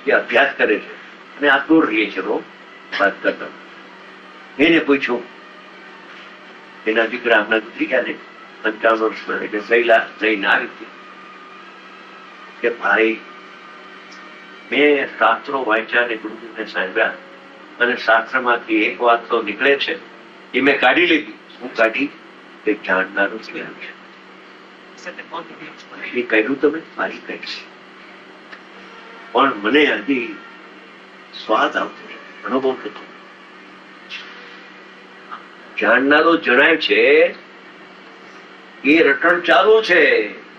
એ અભ્યાસ કરે છે અને આ દૂર રહીએ છે વાત કરતા. એને પૂછ્યું, એના દીકરા હમણાં ગુજરી ગયા ને 55 વર્ષમાં, એટલે સહેલા લઈને આવી હતી કે ભાઈ મેં શાસ્ત્રો વાંચ્યા અને ગુરુજીને સાંભળ્યા અને શાસ્ત્રમાંથી એક વાત તો નીકળે છે એ મેં કાઢી લીધી. હું કાઢી કે જાણનારું જ્ઞાન છે. એ કહ્યું તમે મારી કહી પણ મને હજી સ્વાદ આવતો અનુભવ થતો. જાણનારો જણાય છે એ રટણ ચાલુ છે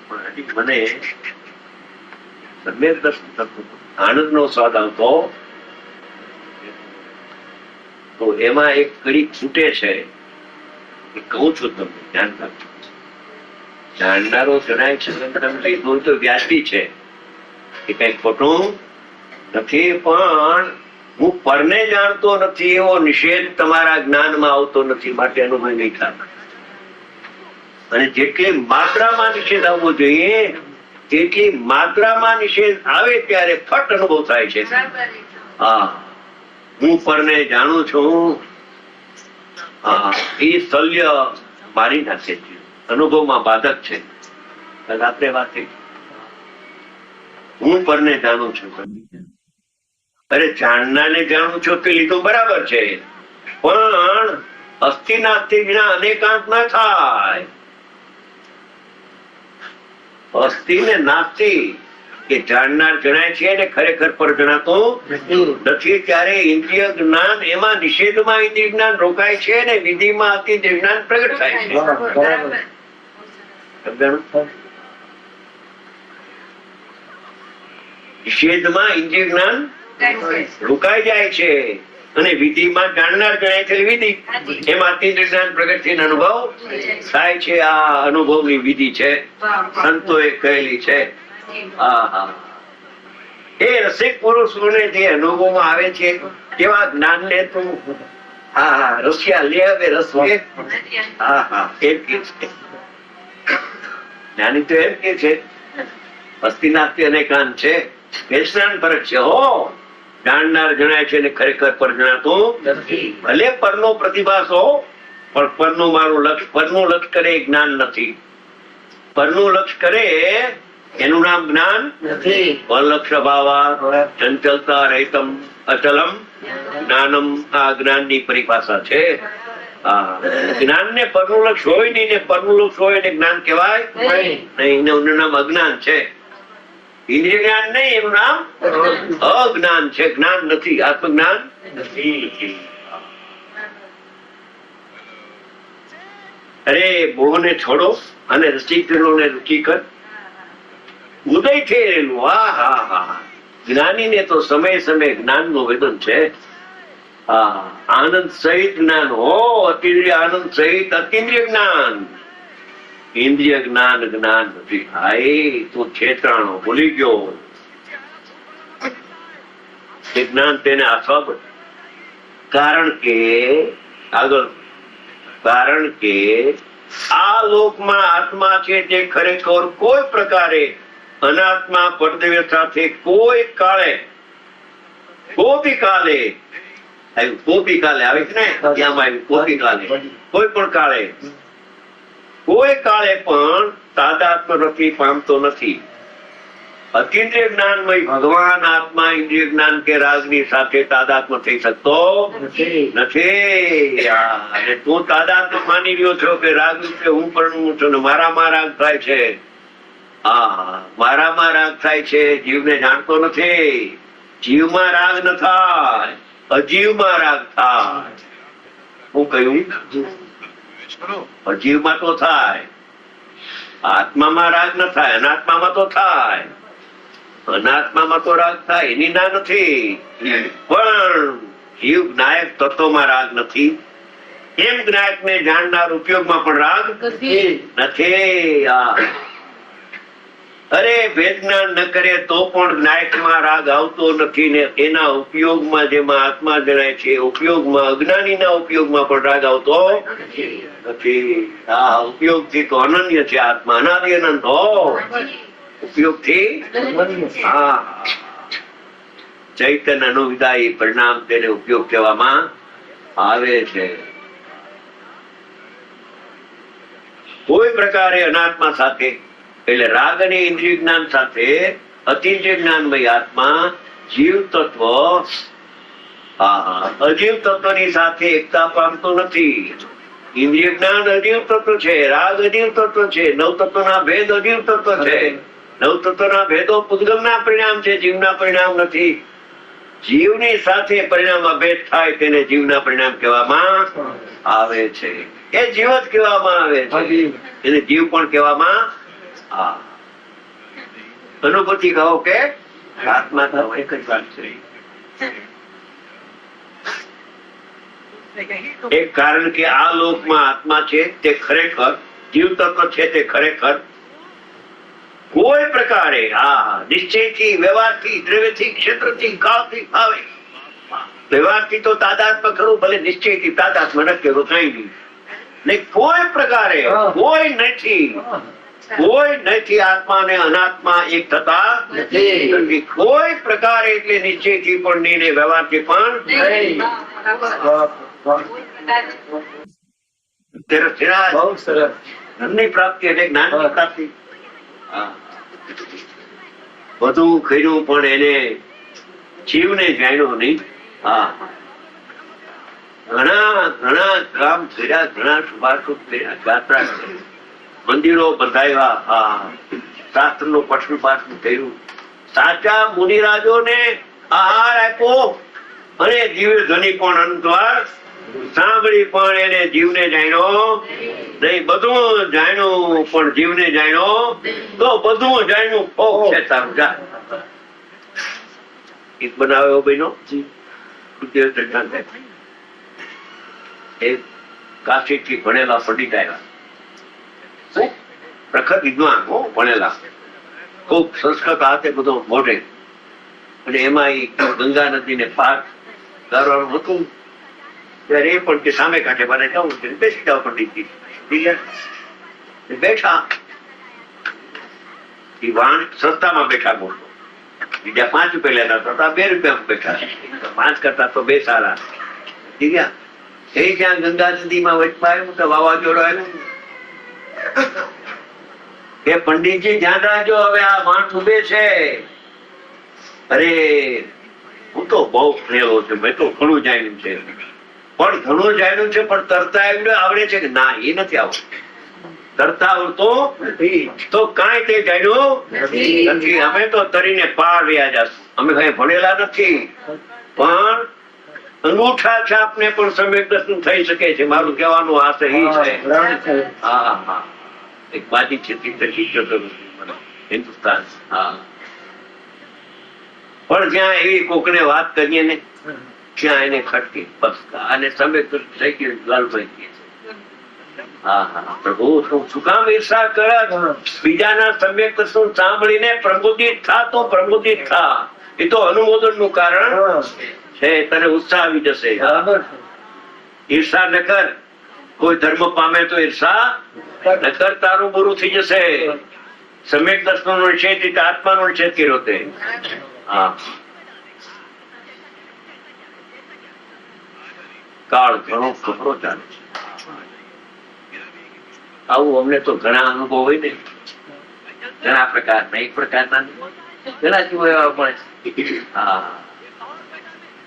પણ હજી મને સમ્યક દર્શન થતું, આનંદનો સ્વાદ આવતો. તો એમાં એક કડી છૂટે છે એ કહું છું તમને, ધ્યાન રાખજો. જાણનારો જણાય છે તમે લીધું તો વ્યાજબી છે, એ કઈ ખોટું નથી, પણ હું પરને જાણતો નથી એવો નિષેધ તમારા જ્ઞાનમાં આવતો નથી, માટે અનુભવ નહીં થાય. અને જેટલી માત્રામાં નિષેધ આવવો જોઈએ તેટલી માત્રામાં નિષેધ આવે ત્યારે ફટ અનુભવ થાય છે. હા, હું પરને જાણું છું, હા, એ શલ્ય મારી નાખે છે, અનુભવમાં બાધક છે. રાત્રે વાત થઈ, હું પરને જાણું છું. અરે જાણનારને જાણું છું તે લીધું બરાબર છે, પણ અસ્થિ નાસ્તિ વિના અનેકાંત ના થાય. અસ્થિ ને નાસ્તિ કે જાણનાર જણાય છે ને ખરેખર પર જણાતું નથી, ત્યારે ઇન્દ્રિય જ્ઞાન એમાં નિષેધમાં ઇન્દ્રિય જ્ઞાન રોકાય છે ને વિધિમાં અતિન્દ્રિય જ્ઞાન પ્રગટ થાય છે. નિષેધમાં ઇન્દ્રિય જ્ઞાન રોકાઈ જાય છે અને વિધિમાં જાણનાર ગણાય છે વિધિ, એમાં અતિન્દ્રિય જ્ઞાન પ્રગટ થઈને અનુભવ થાય છે. આ અનુભવની વિધિ છે, સંતોએ કહેલી છે. એ રસિક પુરુષોને જે અનુભવમાં આવે છે તેવા જ્ઞાન ને તું રસિયા લે હવે રસ લે. એમ કે છે જ્ઞાની, તો એમ કે છે અસ્થિ નાસ્તિ અનેકાંત છે, વેચનાન ફરક છે. હો, જાણનાર જણાય છે ને ખરેખર પર જણાતું નથી. ભલે પરનો પ્રતિભાસ હો, પણ પરનું મારું લક્ષ્ય, પરનું લક્ષ્ય કરે એ જ્ઞાન નથી. પરનું લક્ષ્ય કરે એનું નામ જ્ઞાન નથી. પરલક્ષ્ય ભાવા ચંચલતા રહિતમ અચલમ જ્ઞાનમ, આ જ્ઞાન ની પરિભાષા છે. જ્ઞાન ને પરનું લક્ષ્ય હોય નહીં ને પરનું લક્ષ્ય હોય ને જ્ઞાન કહેવાય નહીં, એનું નામ અજ્ઞાન છે. ઇન્દ્રિય જ્ઞાન નહીં, એનું નામ અજ્ઞાન છે. જ્ઞાન નથી, આત્મજ્ઞાન નથી. અરે મોહને છોડો અને રસિકજનોને રુચિ કર. ઉદય થઈ રહેલું, હા હા હા, જ્ઞાની ને તો સમય સમય જ્ઞાન નું વેદન છે. હા, આનંદ સહિત જ્ઞાન હો, અતિન્દ્રિય આનંદ સહિત અતિન્દ્રિય જ્ઞાન. ઇન્દ્રિય જ્ઞાન જ્ઞાન નથી. ભાઈ તું છેતરાણો ભૂલી ગયો. એ જ્ઞાન તેને આસવા પડે, કારણ કે આ લોકમાં આત્મા છે તે ખરેખર કોઈ પ્રકારે અનાત્મા પડદેવ સાથે કોઈ કાળે આવે છે ને, ત્યાં કોઈ કાળે પણ તાદાત્મ્ય નથી પામતો નથી. અતિન્દ્રિય જ્ઞાનમય ભગવાન આત્મા ઇન્દ્રિય જ્ઞાન કે રાગની સાથે તાદાત્મ્ય થઈ શકતો નથી. અને તું તાદાત્મ્ય માની રહ્યો છો કે રાગ રૂપે હું પણ છું ને મારામાં રાગ થાય છે. મારામાં રાગ થાય છે, જીવને જાણતો નથી. જીવમાં રાગ ન થાય, અજીવમાં રાગ થાય. હું કહ્યું અજીવમાં તો થાય, આત્મામાં રાગ ન થાય, અનાત્મામાં તો થાય. અનાત્મામાં તો રાગ થાય, એની ના નથી, પણ જીવ જ્ઞાયક તત્વમાં રાગ નથી. એમ જ્ઞાયક ને જાણનાર ઉપયોગમાં પણ રાગ નથી. અરે વેદ જ્ઞાન ન કરે તો પણ નાયકમાં રાગ આવતો નથી ને એના ઉપયોગમાં જેમાં આત્મા જણાય છે ઉપયોગમાં અજ્ઞાનીના ઉપયોગમાં પણ રાગ આવતો નથી. આ ઉપયોગથી તો અનન્ય છે આત્મા, અનાદિ અનંત હો ઉપયોગથી. હા, ચૈતન્ય અનુવિદાયી પરિણામ તેને ઉપયોગ કહેવામાં આવે છે. કોઈ પ્રકારે અનાત્મા સાથે એટલે રાગ અને ઇન્દ્રિય જ્ઞાન સાથે અતિન્દ્રિય જ્ઞાનમય આત્મા જીવ તત્વ અજીવ તત્વની સાથે એકતા પામતો નથી. ઇન્દ્રિય જ્ઞાન અજીવ તત્વ છે, રાગ અજીવ તત્વ છે, નવ તત્વના ભેદ અજીવ તત્વ છે. નવ તત્વના ભેદો પૂતગલના પરિણામ છે, જીવના પરિણામ નથી. જીવની સાથે પરિણામમાં ભેદ થાય તેને જીવના પરિણામ કહેવામાં આવે છે. એ જીવ જ કહેવામાં આવે છે, એને જીવ પણ કહેવામાં. અનુભૂતિ કહો કે આત્મા તો એક જ વાત છે. એક કારણ કે આ લોકમાં આત્મા છે તે ખરેખર જીવ તત્વ છે, તે ખરેખર કોઈ પ્રકારે નિશ્ચયથી, વ્યવહારથી, દ્રવ્યથી, ક્ષેત્રથી, કાળથી, ભાવે વ્યવહારથી તો તાદાત્મ્ય ખરું, ભલે નિશ્ચયથી તાદાત્મ્ય નથી કઈ નહીં. કોઈ પ્રકારે કોઈ નથી આત્મા અને અનાત્મા એક થતા નથી. કોઈ પ્રકારે એટલે નિશ્ચયથી પણ નહીં ને વ્યવહારથી પણ નહીં. ધનની પ્રાપ્તિ એટલે જ્ઞાનની પ્રાપ્તિ. બધું કર્યું પણ એને જીવને જાણ્યો નહીં. ઘણા કામ કર્યા, ઘણા શુભાશુભ કર્યા, યાત્રા કરી, મંદિરો બંધાવ્યા, શાસ્ત્રનું પઠન પાઠન કર્યું, સાચા મુનિરાજોને આહાર આપ્યો અને જીવ ધની પણ અંતવાર સાંભળી પણ એને જીવને જાણ્યો નહીં. બધું જાણ્યું પણ જીવને જાણ્યો તો બધું જાણ્યું ફોક છે તારું. જા એક બનાવ્યો બહેનો કાશી થી ભણેલા પંડિત આવ્યા, પ્રખર વિદ્વાન ભણેલા, ખૂબ સંસ્કૃત હાથે બધો મોઢે, અને એમાં ગંગા નદીને પાર કરવાનું હતું. ત્યારે એ પણ કે સામે કાંઠે મારે જવું છે, બેસી જાવ પંડિતજી. બેઠા, એ વાણ સસ્તામાં બેઠા મોટો, બીજા 5 રૂપિયા લેતા હતા, 2 રૂપિયા બેઠા. 5 કરતા તો 2 સારા. એ જ્યાં ગંગા નદીમાં વચમાં આવ્યું તો વાવાઝોડું આવ્યું. એ પંડિતજી ધ્યાન રાખજો, હવે આ માણસ ઉભે છે. અરે હું તો બહુ ફરેલો છું, મેં તો ઘણું જાણ્યું છે, પણ ઘણું જાણ્યું છે પણ તરતા આવડે છે કે ના? એ નથી આવડતું. તરતા આવડતો તો કાંઈ તે જાણ્યું નથી. અમે તો તરીને પાર રહ્યા જશું. અમે કઈ ભણેલા નથી, પણ અંગૂઠા છાપ ને પણ સમ્યક દર્શન થઈ શકે છે. મારું કહેવાનું આ સહી છે. હા, એક બાજી છે હિન્દુસ્તાન. હા, પણ જ્યાં એવી કોકને વાત કરીએ ને ત્યાં એને ખટકી, બસ આને સમ્યક દર્શન થઈ ગયું, લાલભાઈ કહે છે. પ્રભુ શું કામ ઈર્ષા કરે? બીજાના સમ્યક દર્શન સાંભળીને પ્રબુદ્ધિત થા તો પ્રબુદ્ધિત થા. એ તો અનુમોદન નું કારણ છે. તને ઉત્સાહ આવી જશે. ઈર્ષા ન કર. કોઈ ધર્મ પામે તો ઈર્ષા ન કર, તારું બુરું થઈ જશે. સમ્યક દર્શન નો નિષેધ, આત્માનો નિષેધ કર્યો તે. કાળ ઘણો ખબરો ચાલે છે. આવું અમને તો ઘણા અનુભવ હોય ને, ઘણા પ્રકારના, એક પ્રકારના ઘણા જીવો એવા મળે.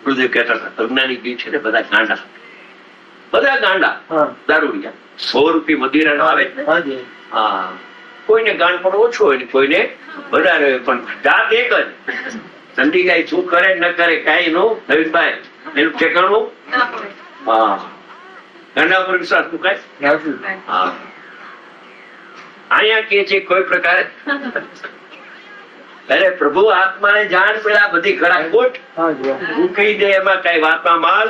ગુરુદેવ કહેતા હતા અજ્ઞાની બી છે ને બધા ગાંડા, દારૂડિયા. 100 રૂપિયા મદિરા આવે. કોઈને ગાંડ પણ ઓછો હોય ને કોઈને વધારે હોય, પણ જાત એક જ. ઠંડી ગાય શું કરે ન કરે કઈ નું નવીનભાઈ એનું ઠેકાણું. ગાંડા પર વિશ્વાસ મુકાય. અહીંયા કે છે કોઈ પ્રકારે અરે પ્રભુ આત્માને જાણ, પેલા બધી ખરા ખોટ મૂકી દે, એમાં કઈ વાતમાં માલ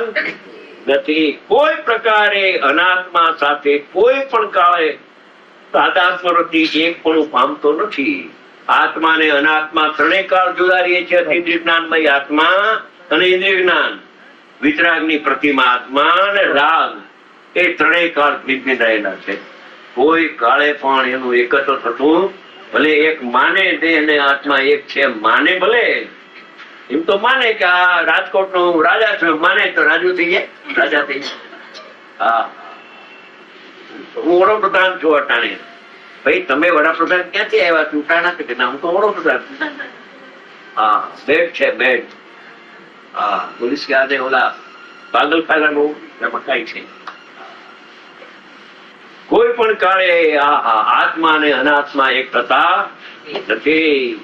નથી. કોઈ પ્રકારે અનાત્મા સાથે કોઈ પણ કાળે તાદાત્મ્ય એક પણ પામતો નથી. આત્મા ને અનાત્મા ત્રણેય કાળ જુદા રહે છે. ઇન્દ્રિય જ્ઞાનમય આત્મા અને ઇન્દ્રિય જ્ઞાન, વિતરાગની પ્રતિમા આત્મા અને રાગ, એ ત્રણેય કાળ ભિન્ન રહેલા છે. કોઈ કાળે પણ એનું એકત્ર થતું ભલે એક માને દેહ ને આત્મા એક છે માને, ભલે એમ તો માને કે આ રાજકોટ નો રાજા છે, માને તો રાજુ થઈ જાય, રાજા થઈ જાય. હા, હું વડાપ્રધાન છું અટાણે. ભાઈ તમે વડાપ્રધાન ક્યાંથી આવ્યા? ચૂંટાણા છે કે ના? હું તો વડાપ્રધાન. હા, બેડ છે બેડ. હા, પોલીસ કે આજે ઓલા પાગલ પાગલ બહુ મકાઈ છે. કોઈ પણ કાળે આત્મા અને અનાત્મા એક થતા નથી.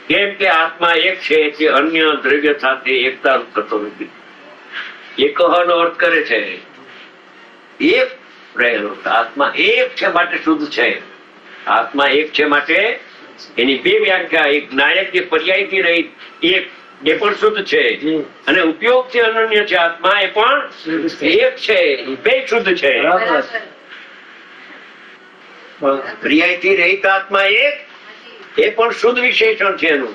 કેમ કે આત્મા એક છે તે અન્ય દ્રવ્ય સાથે એકતા થતો નથી. એકનો અર્થ કરે છે એક રહેલો. આત્મા એક છે માટે શુદ્ધ છે. આત્મા એક છે માટે એની બે વ્યાખ્યા. એક નાયક જે પર્યાયથી રહી એક, એ પણ શુદ્ધ છે, અને ઉપયોગથી અનન્ય છે આત્મા, એ પણ એક છે. બે શુદ્ધ છે. પર્યાયથી રહિત આત્મા એક, એ પણ શુદ્ધ વિશેષણ છે એનું.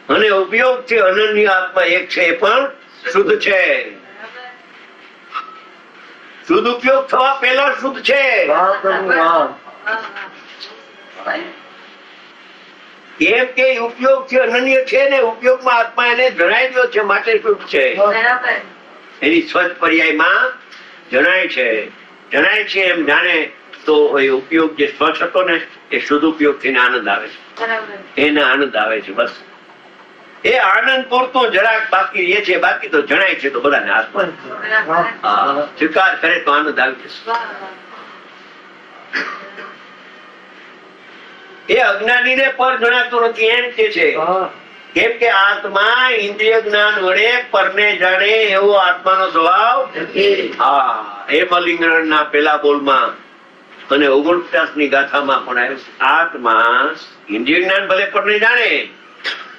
અને ઉપયોગથી અનન્ય આત્મા એક છે, એ પણ શુદ્ધ છે. શુદ્ધ ઉપયોગ થવા પહેલા શુદ્ધ છે. કેમ કે ઉપયોગથી અનન્ય છે ને ઉપયોગમાં આત્મા એને જણાઈ ગયો છે માટે શુદ્ધ છે. એની સ્વચ્છ પર્યાયમાં જણાય છે. જણાય છે એમ જાણે તો એ ઉપયોગ જે સ્વચ્છ હતો ને એ શુદ્ધ ઉપયોગ થઈને આનંદ આવે છે. એને આનંદ આવે છે. બસ એ આનંદ પૂરતો જરાક બાકી રહે છે. બાકી તો જણાય છે તો બધાને આત્મા. સ્વીકાર કરે તો આનંદ આવી જશે. એ અજ્ઞાનીને પર જણાતો નથી એમ કે છે. કેમ કે આત્મા ઇન્દ્રિય જ્ઞાન વડે પરને જાણે એવો આત્માનો સ્વભાવ. હા, એ મલિંગના પેલા બોલમાં અને 49 ની ગાથામાં પણ આવ્યું. આત્મા ઇન્દ્રિય જ્ઞાન ભલે પરને જાણે,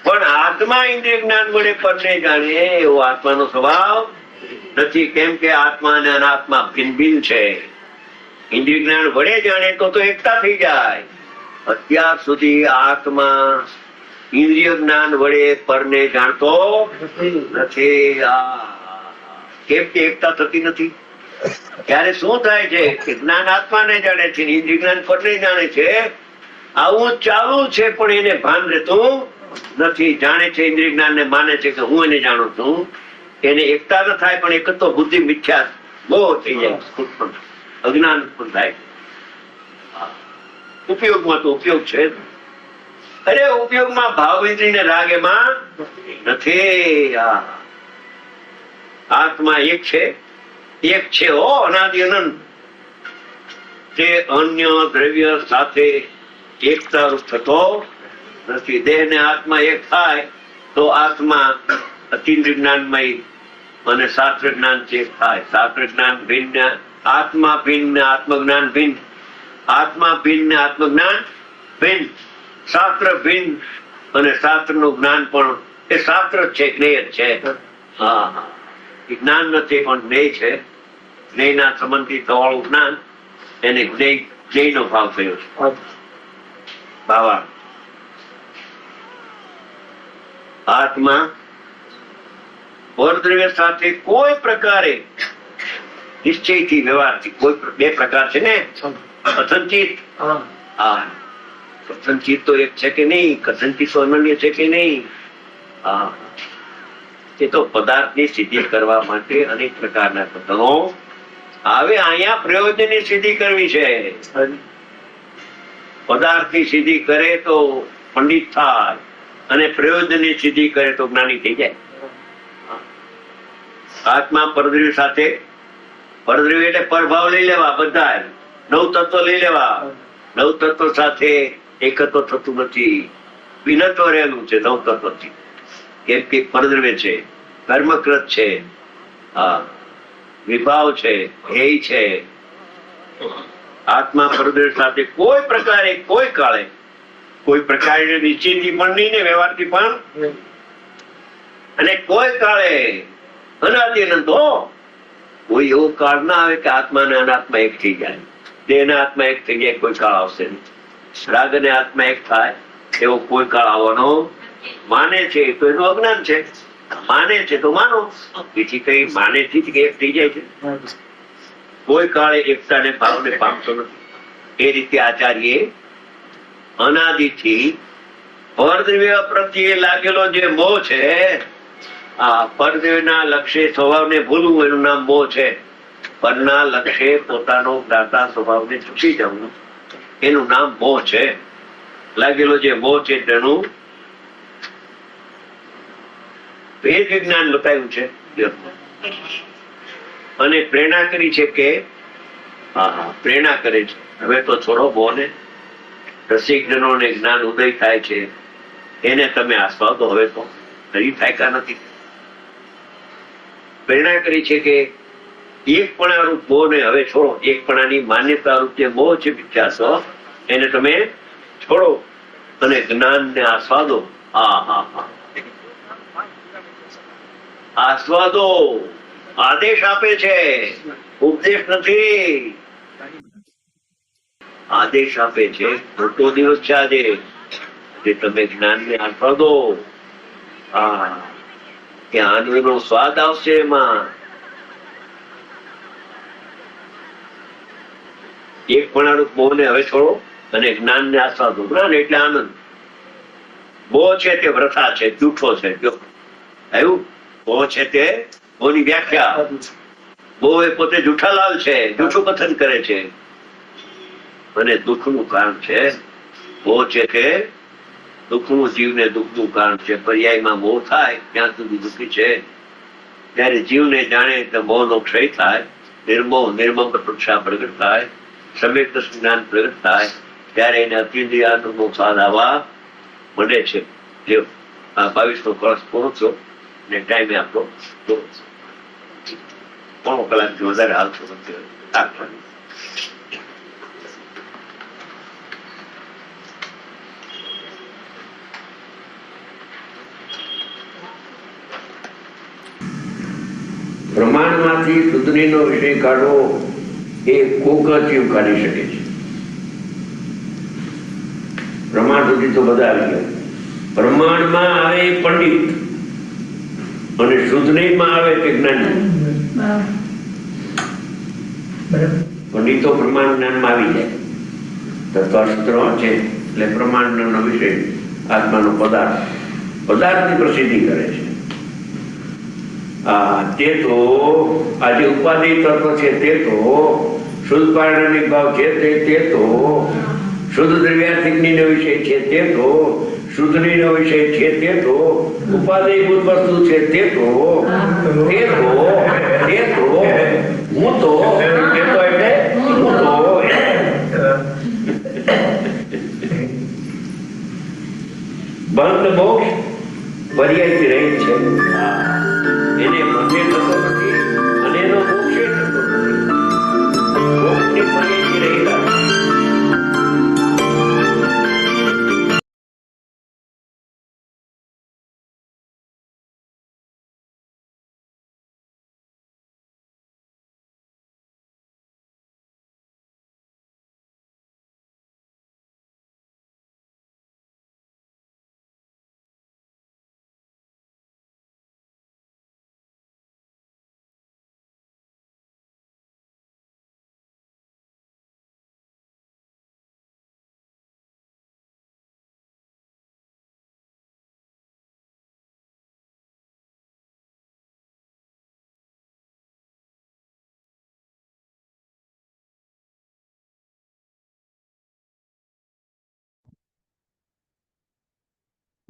પણ આત્મા ઇન્દ્રિય જ્ઞાન વડે પરને જાણે એવો આત્માનો સ્વભાવ નથી. કેમ કે આત્મા અને અનાત્મા ભિન્ન ભિન્ન છે. ઇન્દ્રિય જ્ઞાન વડે જાણે તો એકતા થઈ જાય. અત્યાર સુધી આત્મા ઇન્દ્રિય જ્ઞાન વડે પરને જાણતો નથી. કેમ કે એકતા થતી નથી. ત્યારે શું થાય છે કે જ્ઞાન આત્માને જાણે છે, ઇન્દ્રિય જ્ઞાન પરને જાણે છે. આવું ચાલુ છે પણ એને ભાન રહેતું નથી. જાણે છે ઇન્દ્રિય જ્ઞાન ને, માને છે કે હું એને જાણું છું. એને એકતા ન થાય પણ એક તો બુદ્ધિ મિથ્યા બહુ થઈ જાય, અજ્ઞાન પણ થાય. ઉપયોગમાં તો ઉપયોગ છે. અરે ઉપયોગમાં ભાવ ઇન્દ્રિય ને રાગ એમાં નથી. આત્મા એક છે. એક છે હો, અનાદિ અનંત. તે અન્ય દ્રવ્ય સાથે એકતા રૂપ થતો નથી. દેહ ને આત્મા એક થાય તો આત્મા અતિન્દ્રિય જ્ઞાનમય અને શાસ્ત્ર જ્ઞાન એક થાય. શાસ્ત્ર જ્ઞાન ભિન્ન, આત્મા ભિન્ન, આત્મજ્ઞાન ભિન્ન. આત્મા ભિન્ન, આત્મજ્ઞાન ભિન્ન. શાસ્ત્ર ભિન્ન અને શાસ્ત્ર નું જ્ઞાન પણ એ શાસ્ત્ર છે, જ્ઞેય છે. હા, જ્ઞાન નથી પણ જ્ઞેય છે. જ્ઞેયના સંબંધિત વાળું જ્ઞાન, એને જ્ઞેય નો ભાવ થયો છે. ભાવા આત્મા પરદ્રવ્ય સાથે કોઈ પ્રકારે નિશ્ચયથી વ્યવહારથી, કોઈ બે પ્રકાર છે ને, કથનચિત. કથનચિત તો એક છે કે નહીં? કથનચિત તો અનન્ય છે કે નહીં? એ તો પદાર્થની સિદ્ધિ કરવા માટે અનેક પ્રકારના કથનો આવે. અહીંયા પ્રયોજનની સિદ્ધિ કરવી છે. પદાર્થની સિદ્ધિ કરે તો પંડિત થાય, અને પ્રયોજનની સિદ્ધિ કરે તો જ્ઞાની થઈ જાય. આત્મા પરદ્રવ્ય સાથે, પરદ્રવ્ય એટલે પરભાવ લઈ લેવા, બધા નવ તત્વ લઈ લેવા. નવ તત્વ સાથે એકત્વ થતું નથી. ભિન્નત્વ રહેલું છે નવ તત્વથી. કેમ કે પરદ્રવ્ય છે, કર્મકૃત છે, વિભાવ છે, ધ્યેય છે. આત્મા પરદ્રવ્ય સાથે કોઈ પ્રકારે, કોઈ કાળે, કોઈ પ્રકારે નિશ્ચયથી પણ નહીં ને વ્યવહારથી પણ, અને કોઈ કાળે અનાદિ અનંત હો. કોઈ એવો કાળ ના આવે કે આત્મા અને અનાત્મા એક થઈ જાય, દેહ ના આત્મા એક થઈ જાય. કોઈ કાળ આવશે નહીં. રાગ અને આત્મા એક થાય એવો કોઈ કાળ આવવાનો માને છે તો એનું અજ્ઞાન છે, માને છે તો માનો, બીજી કઈ માને થી જ એક થઈ જાય છે? કોઈ કાળે એકતાને ભાવને પામતો નથી. એ રીતે આચાર્ય અનાદિથી પરદ્રવ્ય પ્રત્યે લાગેલો જે મોહ છે, આ પરદ્રવ્યના લક્ષ્ય સ્વભાવને ભૂલવું એનું નામ મોહ છે. પરના લક્ષ્ય પોતાનો જ્ઞાતા સ્વભાવને ચૂકી જવું એનું નામ મોહ છે. લાગેલો જે મોહ છે તેનું ભેદ વિજ્ઞાન બતાવ્યું છે અને પ્રેરણા કરી છે કે પ્રેરણા કરે છે હવે તો છોડો મોહને, રસિકજનોને જ્ઞાન ઉદય થાય છે એને તમે આસ્વાદો, હવે તો હરી થાયકા નથી. પ્રેરણા કરી છે કે એકપણા રૂપ મોહને હવે છોડો, એકપણાની માન્યતા રૂપ જે મોહ છે વિચારશો એને તમે છોડો અને જ્ઞાનને આસ્વાદો. આસ્વાદો આદેશ આપે છે, ઉપદેશ નથી. આદેશ આપે છે. મોટો દિવસ છે આજે જે તમે જ્ઞાનને આસ્વાદો. કે આનંદનો સ્વાદ આવશે એમાં. એકપણારૂપ મોહને હવે છોડો અને જ્ઞાનને આસ્વાદો. જ્ઞાન એટલે આનંદ. મોહ છે તે વ્રથા છે, જૂઠો છે. એવું મોહ છે તે મોહની વ્યાખ્યા. મોહ એ પોતે જૂઠાલાલ છે, જૂઠું કથન કરે છે અને દુઃખનું કારણ છે. મોહ છે તે દુઃખનું, જીવને દુઃખનું કારણ છે. પર્યાયમાં મોહ થાય ત્યાં સુધી દુઃખી છે. ત્યારે જીવને જાણે તો મોહનો ક્ષય થાય, નિર્મોહ નિર્મમ પ્રક્ષા પ્રગટ થાય, સમ્યક જ્ઞાન પ્રગટ થાય ત્યારે એને અતિન્દ્રિય આનંદનો સ્વાદ આવવા મળે છે. જે 22નો ક્લાસ પૂરો થયો ને ટાઈમે આપણો પોણો કલાકથી વધારે હાલતો નથી. બ્રહ્માંડમાંથી શુદ્ધનીનો વિષય કાઢવો એ કોક જ જીવ કાઢી શકે છે. બ્રહ્માંડ સુધી તો બધા આવી ગયા. બ્રહ્માંડમાં આવે પંડિત અને શુદ્ધનીમાં આવે તે જ્ઞાની. પંડિતો બ્રહ્માંડ જ્ઞાનમાં આવી જાય. તત્વશાસ્ત્ર છે એટલે બ્રહ્માંડનો વિષય આત્માનો પદાર્થ, પદાર્થની પ્રસિદ્ધિ કરે છે. તે તો આજે ઉપાધિ તત્વ છે તે તો શુદ્ધ પારણિક ભાવ છે તે તો શુદ્ધ દ્રવ્યાર્થિકની વિષય છે તે તો શુદ્ધની વિષય છે તે તો ઉપાધિભૂત વસ્તુ છે તે તો હું તો એટલે હું તો બંધ મોક્ષ પર્યાયથી રહી છે. એને બંને થતો નથી અને એનો મોક્ષે થતો નથી. મોક્ષની પર્યાયથી રહેલા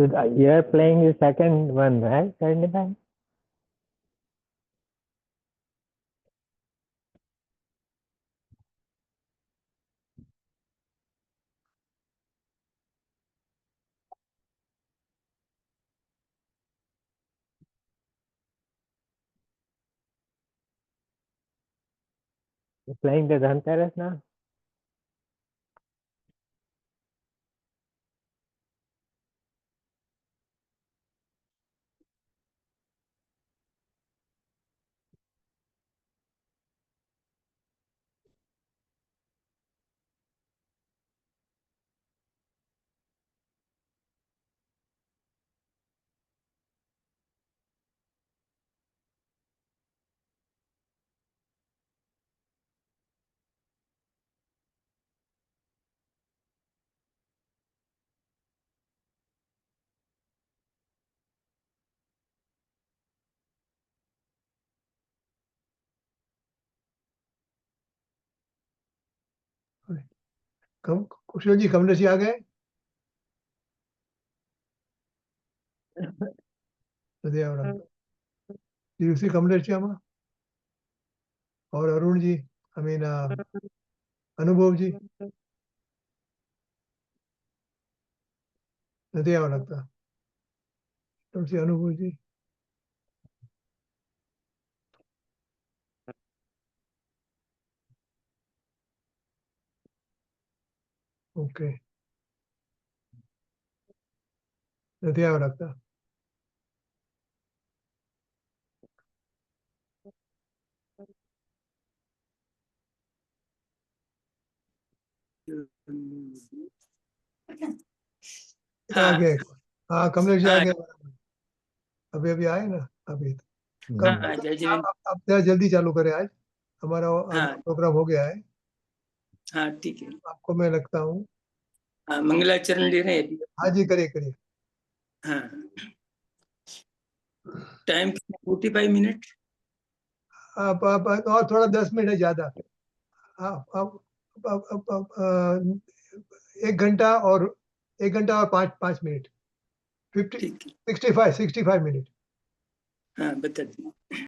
So you are playing the second one, right, Rajnibai? You're playing the Dhanteras now? कुशल जी कमलेश जी आ गए? નથી આવડતું. यूसी कमलेश जी आमा और अरुण जी आई मीन अनुभव जी નથી આવડતા. तुमसे अनुभव जी ओके નથી આવડતા. आ गए. हाँ कमलेश जी आ गए. अभी अभी आए ना अभी. हम्म, जय जय आप जरा जल्दी चालू करें आज. हमारा हाँ। प्रोग्राम हो गया है. हाँ ठीक है। आपको मैं लगता हूँ. हाँ, मंगलाचरण ले रहे हैं अभी। हाँ जी करिए करिए. हाँ टाइम 45 मिनट। आप और थोड़ा 10 मिनट है ज्यादा. आप 1 घंटा और 1 घंटा और 5 मिनट. 50 ठीक है 65 मिनट. हाँ बता दें।